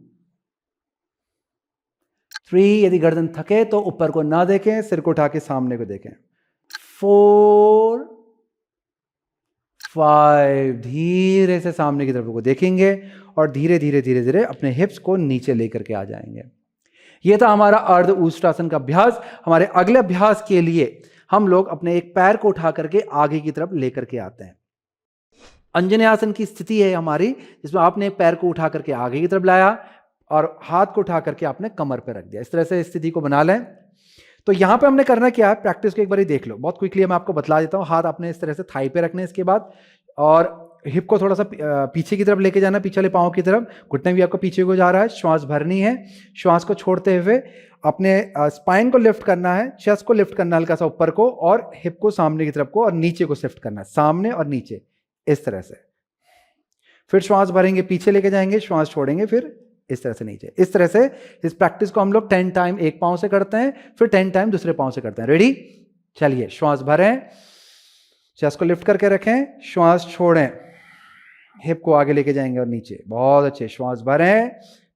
3, यदि गर्दन थके तो ऊपर को ना देखें, सिर को उठा के सामने को देखें। 4 5, धीरे से सामने की तरफ को देखेंगे और धीरे धीरे धीरे धीरे अपने हिप्स को नीचे लेकर के आ जाएंगे। यह था हमारा अर्ध ऊष्टासन का अभ्यास। हमारे अगले अभ्यास के लिए हम लोग अपने एक पैर को उठा करके आगे की तरफ लेकर के आते हैं। अंजनेयासन की स्थिति है हमारी, जिसमें आपने एक पैर को उठा करके आगे की तरफ लाया और हाथ को उठा करके आपने कमर पर रख दिया। इस तरह से स्थिति को बना लें। तो यहां पे हमने करना क्या है, प्रैक्टिस को एक बार ही देख लो, बहुत क्विकली मैं आपको बतला देता हूं। हाथ आपने इस तरह से थाई पे रखने, इसके बाद और हिप को थोड़ा सा पीछे की तरफ लेके जाना, पीछे वाले पांव की तरफ। घुटने भी आपको पीछे को जा रहा है। श्वास भरनी है। श्वास को छोड़ते हुए अपने स्पाइन को लिफ्ट करना है, चेस्ट को लिफ्ट करना है हल्का सा ऊपर को, और हिप को सामने की तरफ को और नीचे को शिफ्ट करना है, सामने और नीचे, इस तरह से। फिर श्वास भरेंगे, पीछे लेके जाएंगे, श्वास छोड़ेंगे, फिर इस तरह से नीचे। इस तरह से इस प्रैक्टिस को हम लोग 10 टाइम एक पांव से करते हैं, फिर 10 टाइम दूसरे पांव से करते हैं। रेडी? चलिए, श्वास भरें, चेस्ट को लिफ्ट करके रखें, श्वास छोड़ें, हिप को आगे लेके जाएंगे और नीचे। बहुत अच्छे। श्वास भरें,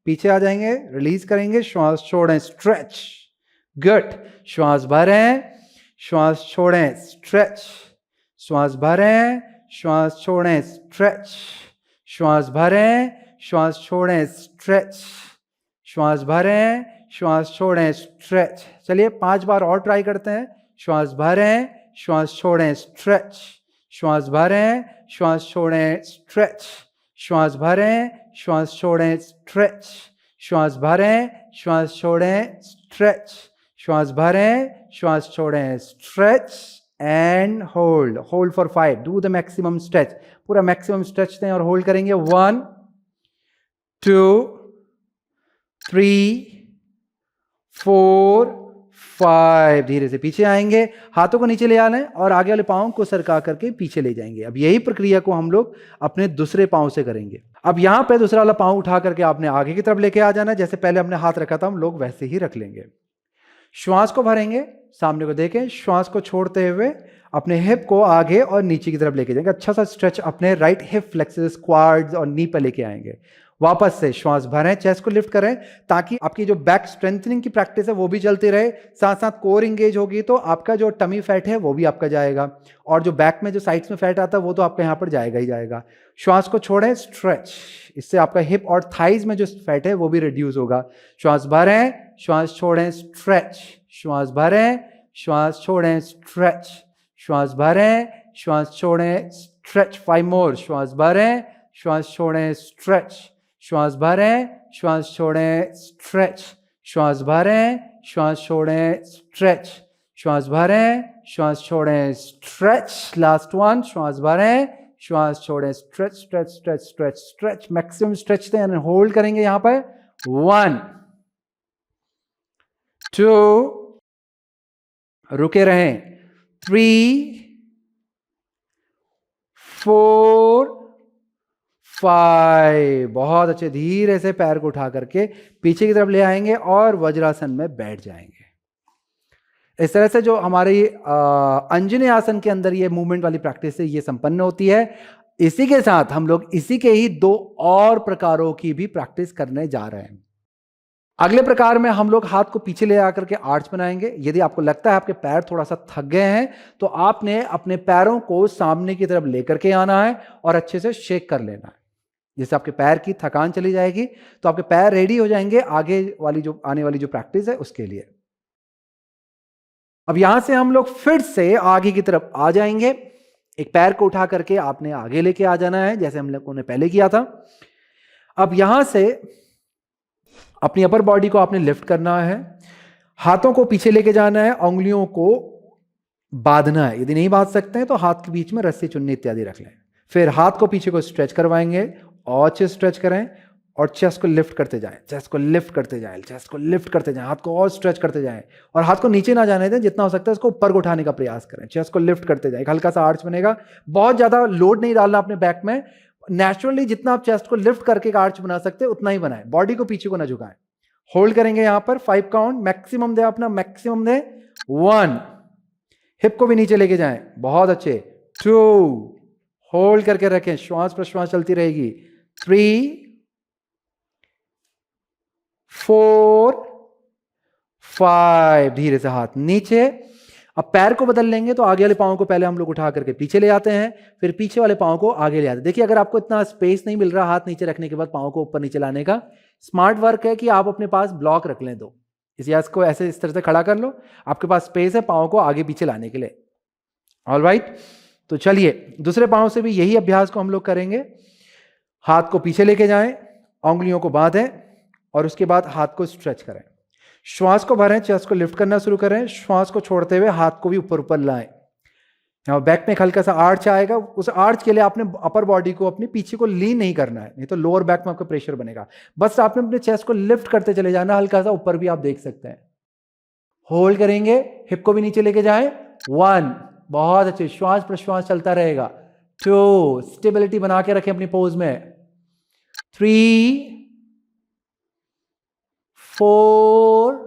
पीछे आ जाएंगे, रिलीज करेंगे, श्वास छोड़ें, स्ट्रेच। गुड। श्वास भरें, श्वास छोड़ें, स्ट्रेच। श्वास भरें, श्वास छोड़ें, स्ट्रेच। श्वास भरें, श्वास छोड़ें, स्ट्रेच। श्वास भरें, श्वास छोड़ें, स्ट्रेच। चलिए 5 बार और ट्राई करते हैं। श्वास भरें, श्वास छोड़ें, स्ट्रेच। श्वास भरें, श्वास छोड़ें, स्ट्रेच। श्वास भरें, श्वास छोड़ें, स्ट्रेच। श्वास भरें, श्वास छोड़ें, स्ट्रेच। श्वास भरें, श्वास छोड़ें, stretch and hold. Hold for 5। Do the maximum stretch. पूरा मैक्सिमम स्ट्रेच दें और होल्ड करेंगे। 1 2 3 4 5। धीरे से पीछे आएंगे, हाथों को नीचे ले आना है और आगे वाले पांव को सरका करके पीछे ले जाएंगे। अब यही प्रक्रिया को हम लोग अपने दूसरे पांव से करेंगे। अब यहां पे दूसरा वाला पांव उठा करके आपने आगे की तरफ लेके आ जाना है। जैसे पहले हमने हाथ रखा था, हम लोग वैसे ही रख लेंगे। श्वास को भरेंगे, सामने को देखें, श्वास को छोड़ते हुए अपने हिप को आगे और नीचे की तरफ लेके जाएंगे। अच्छा सा स्ट्रेच अपने राइट हिप फ्लेक्सेस, क्वाड्स और नी पर लेके आएंगे। वापस से श्वास भरें, चेस्ट को लिफ्ट करें, ताकि आपकी जो बैक स्ट्रेंथनिंग की प्रैक्टिस है वो भी चलती रहे, साथ साथ कोर इंगेज होगी, तो आपका जो टमी फैट है वो भी आपका जाएगा, और जो बैक में जो साइड्स में फैट आता है वो तो आपका यहाँ पर जाएगा ही जाएगा। श्वास को छोड़ें, स्ट्रेच। इससे आपका हिप और थाइज में जो फैट है वो भी रिड्यूस होगा। श्वास भरें, श्वास छोड़ें, स्ट्रेच। श्वास भरें, श्वास छोड़ें, स्ट्रेच। श्वास भरें, श्वास छोड़ें, स्ट्रेच। 5 मोर। श्वास भरें, श्वास छोड़ें, स्ट्रेच। श्वास भरें, श्वास छोड़ें, स्ट्रेच। श्वास भरें, श्वास छोड़ें, स्ट्रेच। श्वास भरें, श्वास छोड़ें, स्ट्रेच। लास्ट 1। श्वास भरें, श्वास छोड़ें, stretch stretch stretch stretch stretch. Maximum stretch दें, होल्ड करेंगे यहां पर। 1 2, रुके रहें, 3 4 5। बहुत अच्छे। धीरे से पैर को उठा करके पीछे की तरफ ले आएंगे और वज्रासन में बैठ जाएंगे। इस तरह से जो हमारी अंजनेय आसन के अंदर ये मूवमेंट वाली प्रैक्टिस है ये संपन्न होती है। इसी के साथ हम लोग इसी के ही 2 और प्रकारों की भी प्रैक्टिस करने जा रहे हैं। अगले प्रकार में हम लोग हाथ को पीछे ले आकर के आर्च बनाएंगे। यदि आपको लगता है आपके पैर थोड़ा सा थक गए हैं, तो आपने अपने पैरों को सामने की तरफ लेकर के आना है और अच्छे से शेक कर लेना है। जिससे आपके पैर की थकान चली जाएगी, तो आपके पैर रेडी हो जाएंगे आगे वाली जो आने वाली जो प्रैक्टिस है उसके लिए। अब यहां से हम लोग फिर से आगे की तरफ आ जाएंगे। एक पैर को उठा करके आपने आगे लेके आ जाना है, जैसे हम लोगों ने पहले किया था। अब यहां से अपनी अपर बॉडी को आपने लिफ्ट करना है, हाथों को पीछे लेके जाना है, उंगलियों को बांधना है। यदि नहीं बांध सकते हैं तो हाथ के बीच में रस्सी, चुन्नी इत्यादि रख लें। फिर हाथ को पीछे को स्ट्रेच करवाएंगे और अच्छे स्ट्रेच करें और चेस्ट को लिफ्ट करते जाएं, चेस्ट को लिफ्ट करते जाएं, चेस्ट को लिफ्ट करते जाएं, हाथ को और स्ट्रेच करते जाएं और हाथ को नीचे ना जाने दें। जितना हो सकता है इसको ऊपर को उठाने का प्रयास करें। चेस्ट को लिफ्ट करते जाएं, हल्का सा आर्च बनेगा। बहुत ज्यादा लोड नहीं डालना अपने बैक में। नेचुरली जितना आप चेस्ट को लिफ्ट करके आर्च बना सकते हैं उतना ही बनाएं, बॉडी को पीछे को ना झुकाएं। होल्ड करेंगे यहां पर 5 काउंट, मैक्सिमम दे, अपना मैक्सिमम दे। 1, हिप को भी नीचे लेके जाएं, बहुत अच्छे। 2, होल्ड करके रखें, श्वास प्रश्वास चलती रहेगी। 3, 4, 5। धीरे से हाथ नीचे। अब पैर को बदल लेंगे, तो आगे वाले पांव को पहले हम लोग उठा करके पीछे ले आते हैं, फिर पीछे वाले पांव को आगे ले आते हैं। देखिए, अगर आपको इतना स्पेस नहीं मिल रहा हाथ नीचे रखने के बाद पांव को ऊपर नीचे लाने का, स्मार्ट वर्क है कि आप अपने पास ब्लॉक रख लें 2। इस यास को ऐसे इस तरह से खड़ा कर लो, आपके पास स्पेस है पाँव को आगे पीछे लाने के लिए। ऑलराइट, तो चलिए दूसरे पाँव से भी यही अभ्यास को हम लोग करेंगे। हाथ को पीछे लेके जाएं, उंगलियों को बांधें और उसके बाद हाथ को स्ट्रेच करें। श्वास को भरें, चेस्ट को लिफ्ट करना शुरू करें, श्वास को छोड़ते हुए हाथ को भी ऊपर ऊपर लाएं। यहाँ बैक में एक हल्का सा आर्च आएगा, उस आर्च के लिए आपने अपर बॉडी को अपनी पीछे को लीन नहीं करना है, नहीं तो लोअर बैक में आपको प्रेशर बनेगा। बस आपने अपने चेस्ट को लिफ्ट करते चले जाना, हल्का सा ऊपर भी आप देख सकते हैं। होल्ड करेंगे, हिप को भी नीचे लेके जाएं। 1, बहुत अच्छे, श्वास प्रश्वास चलता रहेगा। 2, स्टेबिलिटी बना के रखें अपनी पोज में। 3, 4,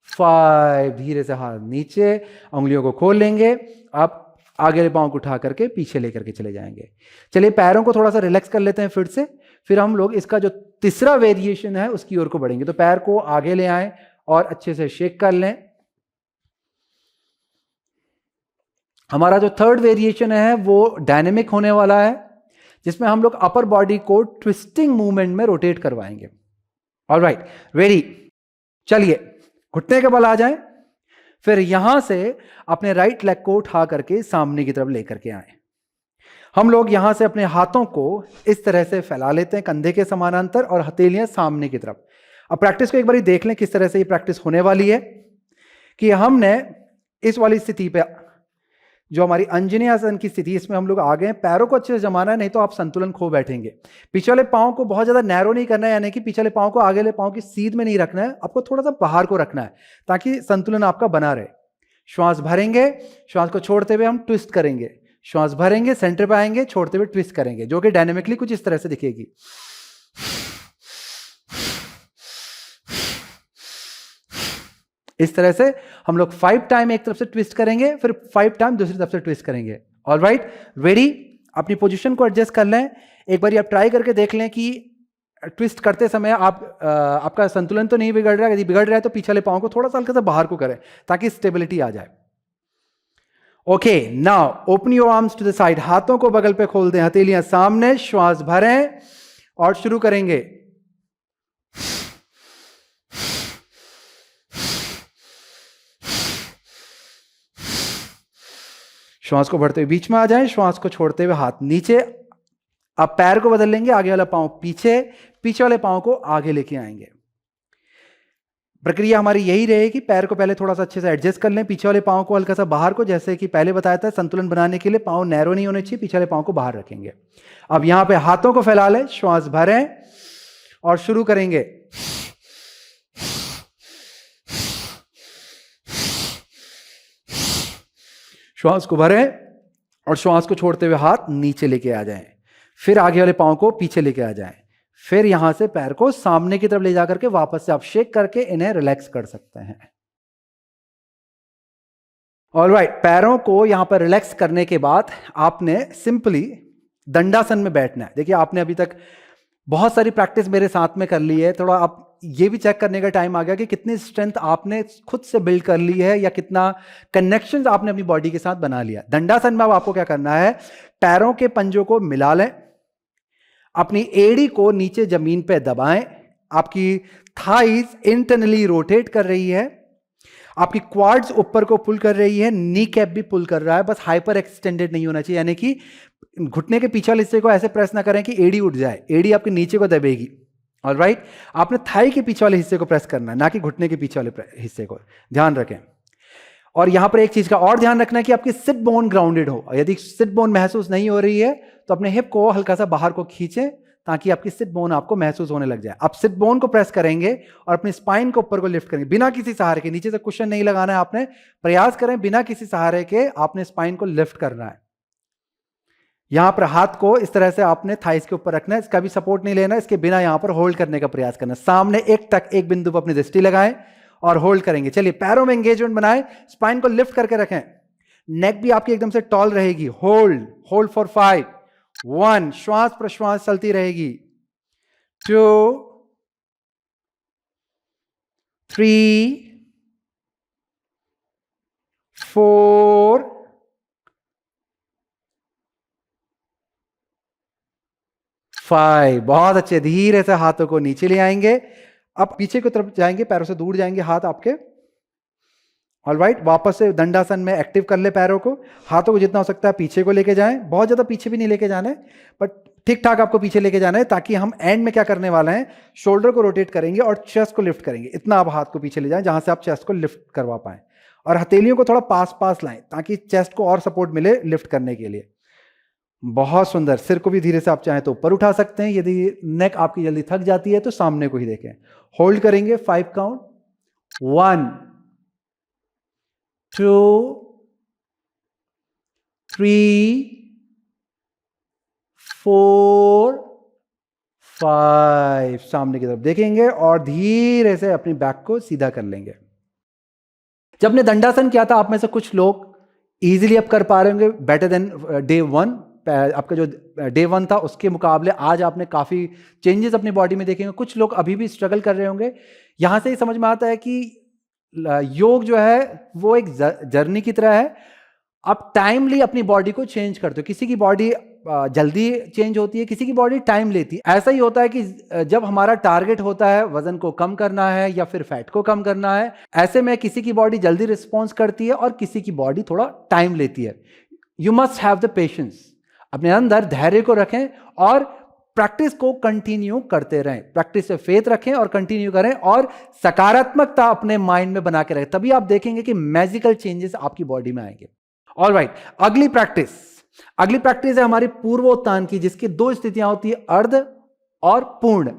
5, धीरे से हाथ नीचे, उंगलियों को खोल लेंगे। आप आगे पांव को उठा करके पीछे लेकर के चले जाएंगे। चलिए पैरों को थोड़ा सा रिलैक्स कर लेते हैं फिर से, फिर हम लोग इसका जो तीसरा वेरिएशन है उसकी ओर को बढ़ेंगे। तो पैर को आगे ले आएं और अच्छे से शेक कर लें। हमारा जो थर्ड वेरिएशन है वो डायनेमिक होने वाला है, जिसमें हम लोग अपर बॉडी को ट्विस्टिंग मूवमेंट में रोटेट करवाएंगे। Alright, ready? चलिए घुटने के बल आ जाएं, फिर यहां से अपने राइट लेग को उठा करके सामने की तरफ लेकर के आए। हम लोग यहां से अपने हाथों को इस तरह से फैला लेते हैं कंधे के समानांतर और हथेलियां सामने की तरफ। अब प्रैक्टिस को एक बार देख लें किस तरह से ये प्रैक्टिस होने वाली है, कि हमने इस वाली स्थिति पे जो हमारी अंजनी आसन की स्थिति, इसमें हम लोग आ गए हैं। पैरों को अच्छे से जमाना है, नहीं तो आप संतुलन खो बैठेंगे। पीछे वाले पाँव को बहुत ज्यादा नैरो नहीं करना है, यानी कि पीछे वाले पाँव को आगे वाले पाँव की सीध में नहीं रखना है, आपको थोड़ा सा बाहर को रखना है ताकि संतुलन आपका बना रहे। श्वास भरेंगे, श्वास को छोड़ते हुए हम ट्विस्ट करेंगे। श्वास भरेंगे, सेंटर पे आएंगे, छोड़ते हुए ट्विस्ट करेंगे, जो कि डायनेमिकली कुछ इस तरह से दिखेगी। इस तरह से हम लोग 5 टाइम एक तरफ से ट्विस्ट करेंगे, फिर 5 टाइम दूसरी तरफ से ट्विस्ट करेंगे। Alright, ready? अपनी पोजीशन को एडजस्ट कर लें। एक बार आप ट्राई करके देख लें कि ट्विस्ट करते समय आपका संतुलन तो नहीं बिगड़ रहा है। यदि बिगड़ रहा है तो पीछे वाले पाँव को थोड़ा सा हल्का सा बाहर को करें ताकि स्टेबिलिटी आ जाए। Okay, now open your arms to the side, हाथों को बगल पे खोल दें, हथेलियां सामने, श्वास भरें और शुरू करेंगे। श्वास को भरते हुए बीच में आ जाएं, श्वास को छोड़ते हुए हाथ नीचे। अब पैर को बदल लेंगे, आगे वाला पांव पीछे, पीछे वाले पांव को आगे लेके आएंगे। प्रक्रिया हमारी यही रहेगी, पैर को पहले थोड़ा सा अच्छे से एडजस्ट कर लें, पीछे वाले पांव को हल्का सा बाहर को, जैसे कि पहले बताया था संतुलन बनाने के लिए पांव नैरो नहीं होने चाहिए, पीछे वाले पांव को बाहर रखेंगे। अब यहां पे हाथों को फैला लें, श्वास भरें और शुरू करेंगे। श्वास को भरें और श्वास को छोड़ते हुए हाथ नीचे लेके आ जाएं, फिर आगे वाले पांव को पीछे लेके आ जाएं, फिर यहां से पैर को सामने की तरफ ले जाकर के वापस से आप शेक करके इन्हें रिलैक्स कर सकते हैं। ऑलराइट, पैरों को यहां पर रिलैक्स करने के बाद आपने सिंपली दंडासन में बैठना है। देखिए आपने अभी तक बहुत सारी प्रैक्टिस मेरे साथ में कर ली है, थोड़ा आप ये भी चेक करने का टाइम आ गया कि कितनी स्ट्रेंथ आपने खुद से बिल्ड कर ली है या कितना कनेक्शन आपने अपनी बॉडी के साथ बना लिया। दंडासन में अब आपको क्या करना है, पैरों के पंजों को मिला लें, अपनी एड़ी को नीचे जमीन पे दबाएं, आपकी थाइज इंटरनली रोटेट कर रही है, आपकी क्वाड्स ऊपर को पुल कर रही है, नी कैप भी पुल कर रहा है, बस हाइपर एक्सटेंडेड नहीं होना चाहिए, यानी कि घुटने के पीछे वाले हिस्से को ऐसे प्रेस ना करें कि एड़ी उठ जाए, एड़ी आपके नीचे को दबेगी। ऑलराइट, आपने थाई के पीछे वाले हिस्से को प्रेस करना है, ना कि घुटने के पीछे वाले हिस्से को, ध्यान रखें। और यहां पर एक चीज का और ध्यान रखना है कि आपकी सिट बोन ग्राउंडेड हो। यदि सिट बोन महसूस नहीं हो रही है तो अपने हिप को हल्का सा बाहर को खींचें ताकि आपकी सिट बोन आपको महसूस होने लग जाए। आप सिट बोन को प्रेस करेंगे और अपने स्पाइन को ऊपर को लिफ्ट करेंगे बिना किसी सहारे के, नीचे से कुशन नहीं लगाना है आपने, प्रयास करें बिना किसी सहारे के आपने स्पाइन को लिफ्ट करना है। यहां पर हाथ को इस तरह से आपने थाइस के ऊपर रखना है, इसका भी सपोर्ट नहीं लेना, इसके बिना यहां पर होल्ड करने का प्रयास करना। सामने एक टक एक बिंदु पर अपनी दृष्टि लगाएं और होल्ड करेंगे। चलिए पैरों में एंगेजमेंट बनाएं, स्पाइन को लिफ्ट करके रखें, नेक भी आपकी एकदम से टॉल रहेगी। होल्ड, होल्ड फॉर 5, 1, श्वास प्रश्वास चलती रहेगी, 2, 3, 4, 5। बहुत अच्छे, धीरे से हाथों को नीचे ले आएंगे, आप पीछे की तरफ जाएंगे, पैरों से दूर जाएंगे हाथ आपके। ऑलराइट, वापस से दंडासन में एक्टिव कर ले पैरों को, हाथों को जितना हो सकता है पीछे को लेके जाएं, बहुत ज्यादा पीछे भी नहीं लेके जाना है, बट ठीक ठाक आपको पीछे लेके जाना है, ताकि हम एंड में क्या करने वाले हैं, शोल्डर को रोटेट करेंगे और चेस्ट को लिफ्ट करेंगे। इतना आप हाथ को पीछे ले जाएं जहां से आप चेस्ट को लिफ्ट करवा पाए, और हथेलियों को थोड़ा पास पास लाएं ताकि चेस्ट को और सपोर्ट मिले लिफ्ट करने के लिए। बहुत सुंदर। सिर को भी धीरे से आप चाहें तो ऊपर उठा सकते हैं, यदि नेक आपकी जल्दी थक जाती है तो सामने को ही देखें। होल्ड करेंगे 5 काउंट, 1 2 3 4 5। सामने की तरफ देखेंगे और धीरे से अपनी बैक को सीधा कर लेंगे। जब ने दंडासन किया था, आप में से कुछ लोग इजीली अब कर पा रहे होंगे, बेटर देन डे 1। आपका जो डे 1 था उसके मुकाबले आज आपने काफी चेंजेस अपनी बॉडी में देखेंगे। कुछ लोग अभी भी स्ट्रगल कर रहे होंगे। यहां से ही समझ में आता है कि योग जो है वो एक जर्नी की तरह है। आप टाइमली अपनी बॉडी को चेंज करते हो। किसी की बॉडी जल्दी चेंज होती है, किसी की बॉडी टाइम लेती है। ऐसा ही होता है कि जब हमारा टारगेट होता है वजन को कम करना है या फिर फैट को कम करना है, ऐसे में किसी की बॉडी जल्दी रिस्पॉन्स करती है और किसी की बॉडी थोड़ा टाइम लेती है। You must have the patience. अपने अंदर धैर्य को रखें और प्रैक्टिस को कंटिन्यू करते रहें। प्रैक्टिस से फेथ रखें और कंटिन्यू करें और सकारात्मकता अपने माइंड में बना के रखें। तभी आप देखेंगे कि मैजिकल चेंजेस आपकी बॉडी में आएंगे। ऑलराइट, अगली प्रैक्टिस है हमारी पूर्वोत्थान की, जिसकी 2 स्थितियां होती है, अर्ध और पूर्ण।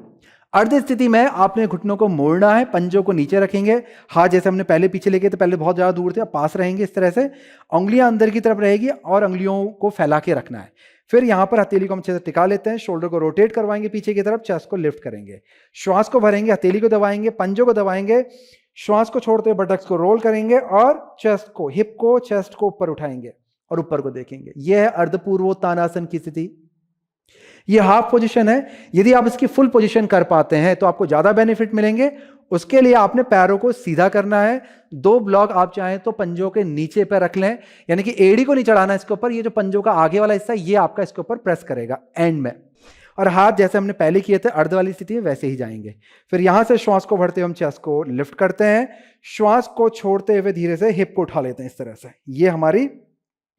अर्ध स्थिति में आपने घुटनों को मोड़ना है, पंजों को नीचे रखेंगे, हाथ जैसे हमने पहले पीछे लेके तो पहले बहुत ज्यादा दूर थे, पास रहेंगे इस तरह से, उंगलियां अंदर की तरफ रहेगी और उंगलियों को फैला के रखना है। फिर यहां पर हथेली को हम अच्छे से टिका लेते हैं, शोल्डर को रोटेट करवाएंगे पीछे की तरफ, चेस्ट को लिफ्ट करेंगे, श्वास को भरेंगे, हथेली को दबाएंगे, पंजों को दबाएंगे, श्वास को छोड़ते हुए बटक्स को रोल करेंगे और चेस्ट को, हिप को, चेस्ट को ऊपर उठाएंगे और ऊपर को देखेंगे। यह है अर्धपूर्वोत्थानासन की स्थिति। यह हाफ पोजीशन है। यदि आप इसकी फुल पोजीशन कर पाते हैं तो आपको ज्यादा बेनिफिट मिलेंगे। उसके लिए आपने पैरों को सीधा करना है। 2 ब्लॉक आप चाहें तो पंजों के नीचे पे रख लें, यानी कि एड़ी को नहीं चढ़ाना इसके ऊपर। ये जो पंजों का आगे वाला हिस्सा ये आपका इसके ऊपर प्रेस करेगा एंड में, और हाथ जैसे हमने पहले किए थे अर्ध वाली स्थिति में वैसे ही जाएंगे। फिर यहां से श्वास को भरते हुए हम चेस्ट को लिफ्ट करते हैं, श्वास को छोड़ते हुए धीरे से हिप को उठा लेते हैं इस तरह से। ये हमारी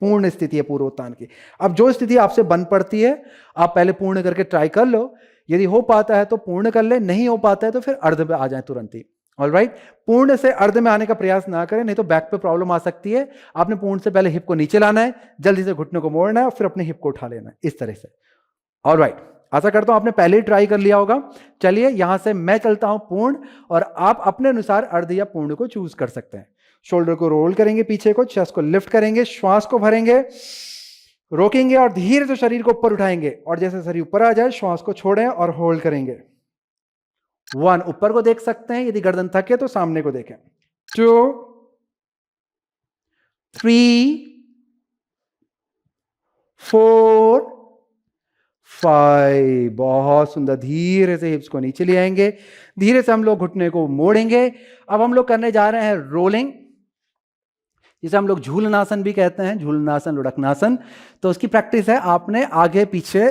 पूर्ण स्थिति है पूर्वोत्थान की। अब जो स्थिति आपसे बन पड़ती है आप पहले पूर्ण करके ट्राई कर लो। यदि हो पाता है तो पूर्ण कर ले, नहीं हो पाता है तो फिर अर्ध में आ जाए तुरंत ही। ऑलराइट, पूर्ण से अर्ध में आने का प्रयास ना करें, नहीं तो बैक पे प्रॉब्लम आ सकती है। आपने पूर्ण से पहले हिप को नीचे लाना है, जल्दी से घुटने को मोड़ना है और फिर अपने हिप को उठा लेना है इस तरह से। ऑलराइट, आशा करता हूं आपने पहले ही ट्राई कर लिया होगा। चलिए यहां से मैं चलता हूं पूर्ण, और आप अपने अनुसार अर्ध या पूर्ण को चूज कर सकते हैं। शोल्डर को रोल करेंगे पीछे को, चेस्ट को लिफ्ट करेंगे, श्वास को भरेंगे, रोकेंगे और धीरे से शरीर को ऊपर उठाएंगे, और जैसे शरीर ऊपर आ जाए श्वास को छोड़ें और होल्ड करेंगे। 1, ऊपर को देख सकते हैं, यदि गर्दन थके तो सामने को देखें। 2 3 4 5। बहुत सुंदर। धीरे से हिप्स को नीचे ले आएंगे, धीरे से हम लोग घुटने को मोड़ेंगे। अब हम लोग करने जा रहे हैं रोलिंग, जिसे हम लोग झूलनासन भी कहते हैं, झूलनासन, लुढ़कनासन। तो उसकी प्रैक्टिस है, आपने आगे पीछे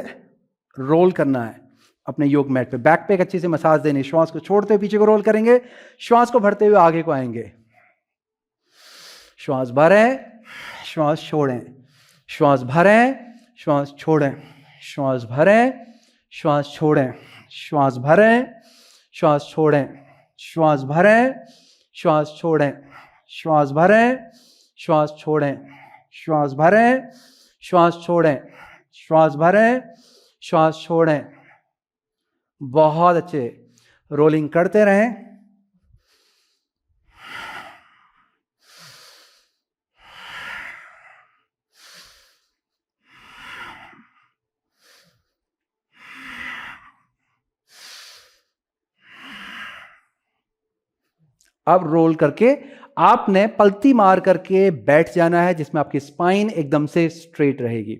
रोल करना है अपने योग मैट पे। बैक पे एक अच्छी से मसाज देनी। श्वास को छोड़ते हुए पीछे को रोल करेंगे, श्वास को भरते हुए आगे को आएंगे। श्वास भरें, श्वास छोड़ें, श्वास भरें, श्वास छोड़ें, श्वास भरें, श्वास छोड़ें, श्वास भरें, श्वास छोड़ें, श्वास भरें, श्वास छोड़ें, श्वास भरें, श्वास छोड़ें, श्वास भरें, श्वास छोड़ें, श्वास भरें, श्वास छोड़ें। बहुत अच्छे। रोलिंग करते रहें। अब रोल करके आपने पलती मार करके बैठ जाना है, जिसमें आपकी स्पाइन एकदम से स्ट्रेट रहेगी।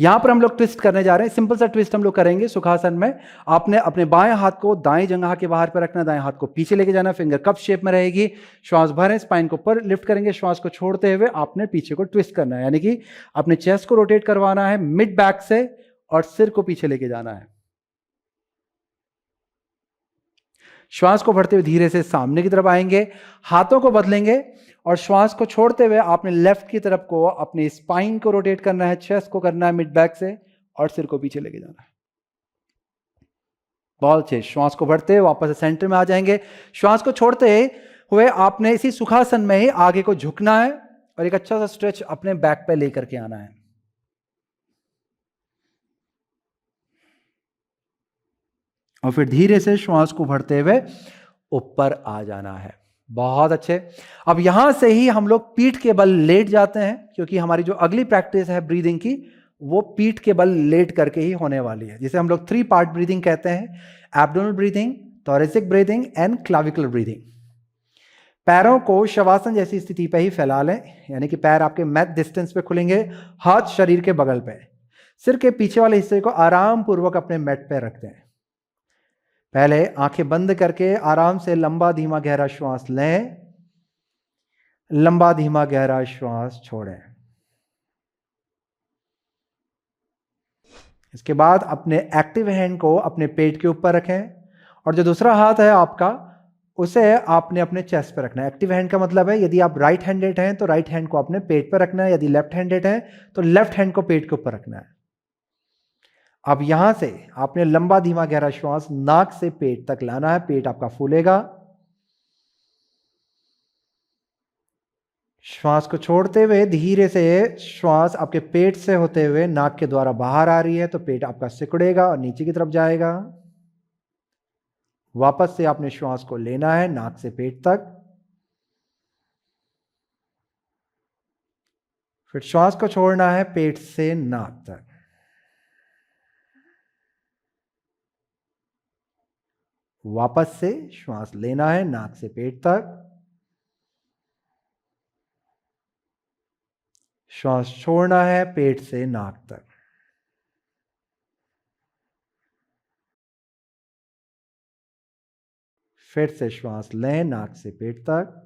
यहां पर हम लोग ट्विस्ट करने जा रहे हैं। सिंपल सा ट्विस्ट हम लोग करेंगे सुखासन में। आपने अपने बाएं हाथ को दाएं जंघा के बाहर पर रखना, दाएं हाथ को पीछे लेके जाना, फिंगर कप शेप में रहेगी। श्वास भरें, स्पाइन को ऊपर लिफ्ट करेंगे, श्वास को छोड़ते हुए आपने पीछे को ट्विस्ट करना है, यानी कि अपने चेस्ट को रोटेट करवाना है मिड बैक से और सिर को पीछे लेके जाना है। श्वास को भरते हुए धीरे से सामने की तरफ आएंगे, हाथों को बदलेंगे और श्वास को छोड़ते हुए आपने लेफ्ट की तरफ को अपने स्पाइन को रोटेट करना है, चेस्ट को करना है मिड बैक से और सिर को पीछे लेके जाना है। बहुत अच्छे। श्वास को भरते हुए वापस से सेंटर में आ जाएंगे। श्वास को छोड़ते हुए आपने इसी सुखासन में ही आगे को झुकना है और एक अच्छा सा स्ट्रेच अपने बैक पे लेकर के आना है। और फिर धीरे से श्वास को भरते हुए ऊपर आ जाना है। बहुत अच्छे। अब यहां से ही हम लोग पीठ के बल लेट जाते हैं, क्योंकि हमारी जो अगली प्रैक्टिस है ब्रीदिंग की वो पीठ के बल लेट करके ही होने वाली है, जिसे हम लोग 3 पार्ट ब्रीदिंग कहते हैं, abdominal breathing, thoracic breathing and clavicular breathing. पैरों को शवासन जैसी स्थिति पे ही फैला लें, यानी कि पैर आपके मैथ डिस्टेंस पे खुलेंगे, हाथ शरीर के बगल पे, सिर के पीछे वाले हिस्से को आराम पूर्वक अपने मैट पे रखते हैं। पहले आंखें बंद करके आराम से लंबा धीमा गहरा श्वास लें, लंबा धीमा गहरा श्वास छोड़ें। इसके बाद अपने एक्टिव हैंड को अपने पेट के ऊपर रखें और जो दूसरा हाथ है आपका उसे आपने अपने चेस्ट पर रखना है। एक्टिव हैंड का मतलब है यदि आप राइट हैंडेड हैं तो राइट हैंड को अपने पेट पर रखना है, यदि लेफ्ट हैंडेड हैं तो लेफ्ट हैंड को पेट के ऊपर रखना है। अब यहां से आपने लंबा धीमा गहरा श्वास नाक से पेट तक लाना है, पेट आपका फूलेगा। श्वास को छोड़ते हुए धीरे से श्वास आपके पेट से होते हुए नाक के द्वारा बाहर आ रही है तो पेट आपका सिकुड़ेगा और नीचे की तरफ जाएगा। वापस से आपने श्वास को लेना है नाक से पेट तक, फिर श्वास को छोड़ना है पेट से नाक तक। वापस से श्वास लेना है नाक से पेट तक, श्वास छोड़ना है पेट से नाक तक। फिर से श्वास लें नाक से पेट तक,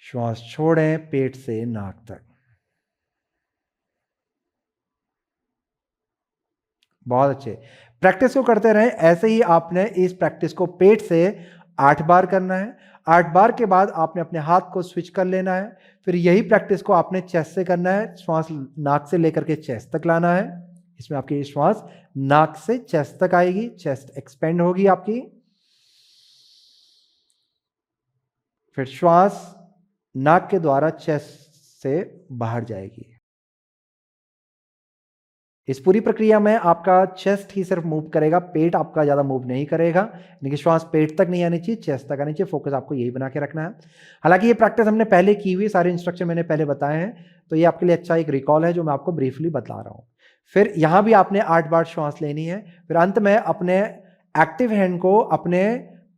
श्वास छोड़ें पेट से नाक तक। बहुत अच्छे। प्रैक्टिस को करते रहें ऐसे ही। आपने इस प्रैक्टिस को पेट से 8 बार करना है। 8 बार के बाद आपने अपने हाथ को स्विच कर लेना है। फिर यही प्रैक्टिस को आपने चेस्ट से करना है। श्वास नाक से लेकर के चेस्ट तक लाना है। इसमें आपकी श्वास नाक से चेस्ट तक आएगी, चेस्ट एक्सपेंड होगी आपकी। फिर श्वास नाक के द्वारा चेस्ट से बाहर जाएगी। इस पूरी प्रक्रिया में आपका चेस्ट ही सिर्फ मूव करेगा, पेट आपका ज्यादा मूव नहीं करेगा। यानी कि श्वास पेट तक नहीं आनी चाहिए, चेस्ट तक आनी चाहिए। फोकस आपको यही बना के रखना है। हालांकि ये प्रैक्टिस हमने पहले की हुई, सारे इंस्ट्रक्शन मैंने पहले बताए हैं, तो ये आपके लिए अच्छा एक रिकॉल है जो मैं आपको ब्रीफली बता रहा हूं। फिर यहां भी आपने 8 बार श्वास लेनी है। फिर अंत में अपने एक्टिव हैंड को अपने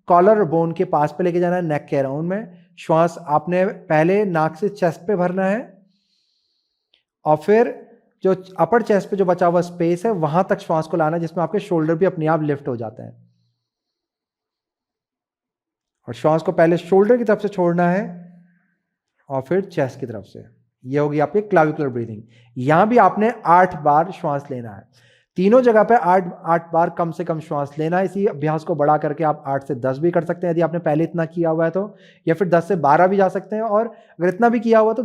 कॉलर बोन के पास पे लेके जाना है, नेक के अराउंड में। श्वास आपने पहले नाक से चेस्ट पे भरना है और फिर जो अपर चेस्ट पे जो बचा हुआ स्पेस है वहां तक श्वास को लाना है, जिसमें आपके शोल्डर भी अपने आप लिफ्ट हो जाते हैं। और श्वास को पहले शोल्डर की तरफ से छोड़ना है और फिर चेस्ट की तरफ से। ये होगी आपकी क्लाविकुलर ब्रीदिंग। यहां भी आपने 8 बार श्वास लेना है। तीनों जगह पे 8 बार कम से कम श्वास लेना है। इसी अभ्यास को बढ़ा करके आप 8 से 10 भी कर सकते हैं यदि आपने पहले इतना किया हुआ है तो, या फिर 10 से 12 भी जा सकते हैं। और अगर इतना भी किया हुआ तो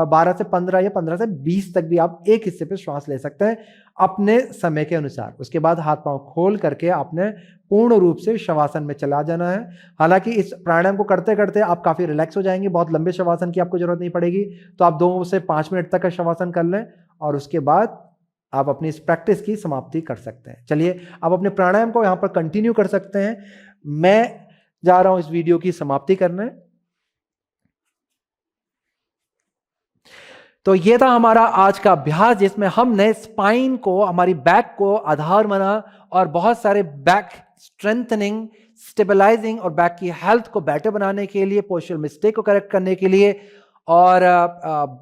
12 से 15 या 15 से 20 तक भी आप एक हिस्से पे श्वास ले सकते हैं अपने समय के अनुसार। उसके बाद हाथ पांव खोल करके आपने पूर्ण रूप से शवासन में चला जाना है। हालांकि इस प्राणायाम को करते करते आप काफी रिलैक्स हो जाएंगे, बहुत लंबे शवासन की आपको जरूरत नहीं पड़ेगी। तो आप 2 से 5 मिनट तक का शवासन कर लें और उसके बाद आप अपनी इस प्रैक्टिस की समाप्ति कर सकते हैं। चलिए आप अपने प्राणायाम को यहां पर कंटिन्यू कर सकते हैं। मैं जा रहा हूं इस वीडियो की समाप्ति करने। तो ये था हमारा आज का अभ्यास, जिसमें हमने स्पाइन को, हमारी बैक को आधार माना और बहुत सारे बैक स्ट्रेंथनिंग, स्टेबलाइजिंग और बैक की हेल्थ को बेटर बनाने के लिए, पोस्चरल मिस्टेक को करेक्ट करने के लिए और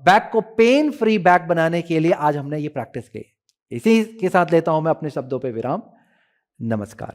बैक को पेन फ्री बैक बनाने के लिए आज हमने ये प्रैक्टिस की। इसी के साथ लेता हूं मैं अपने शब्दों पे विराम। नमस्कार।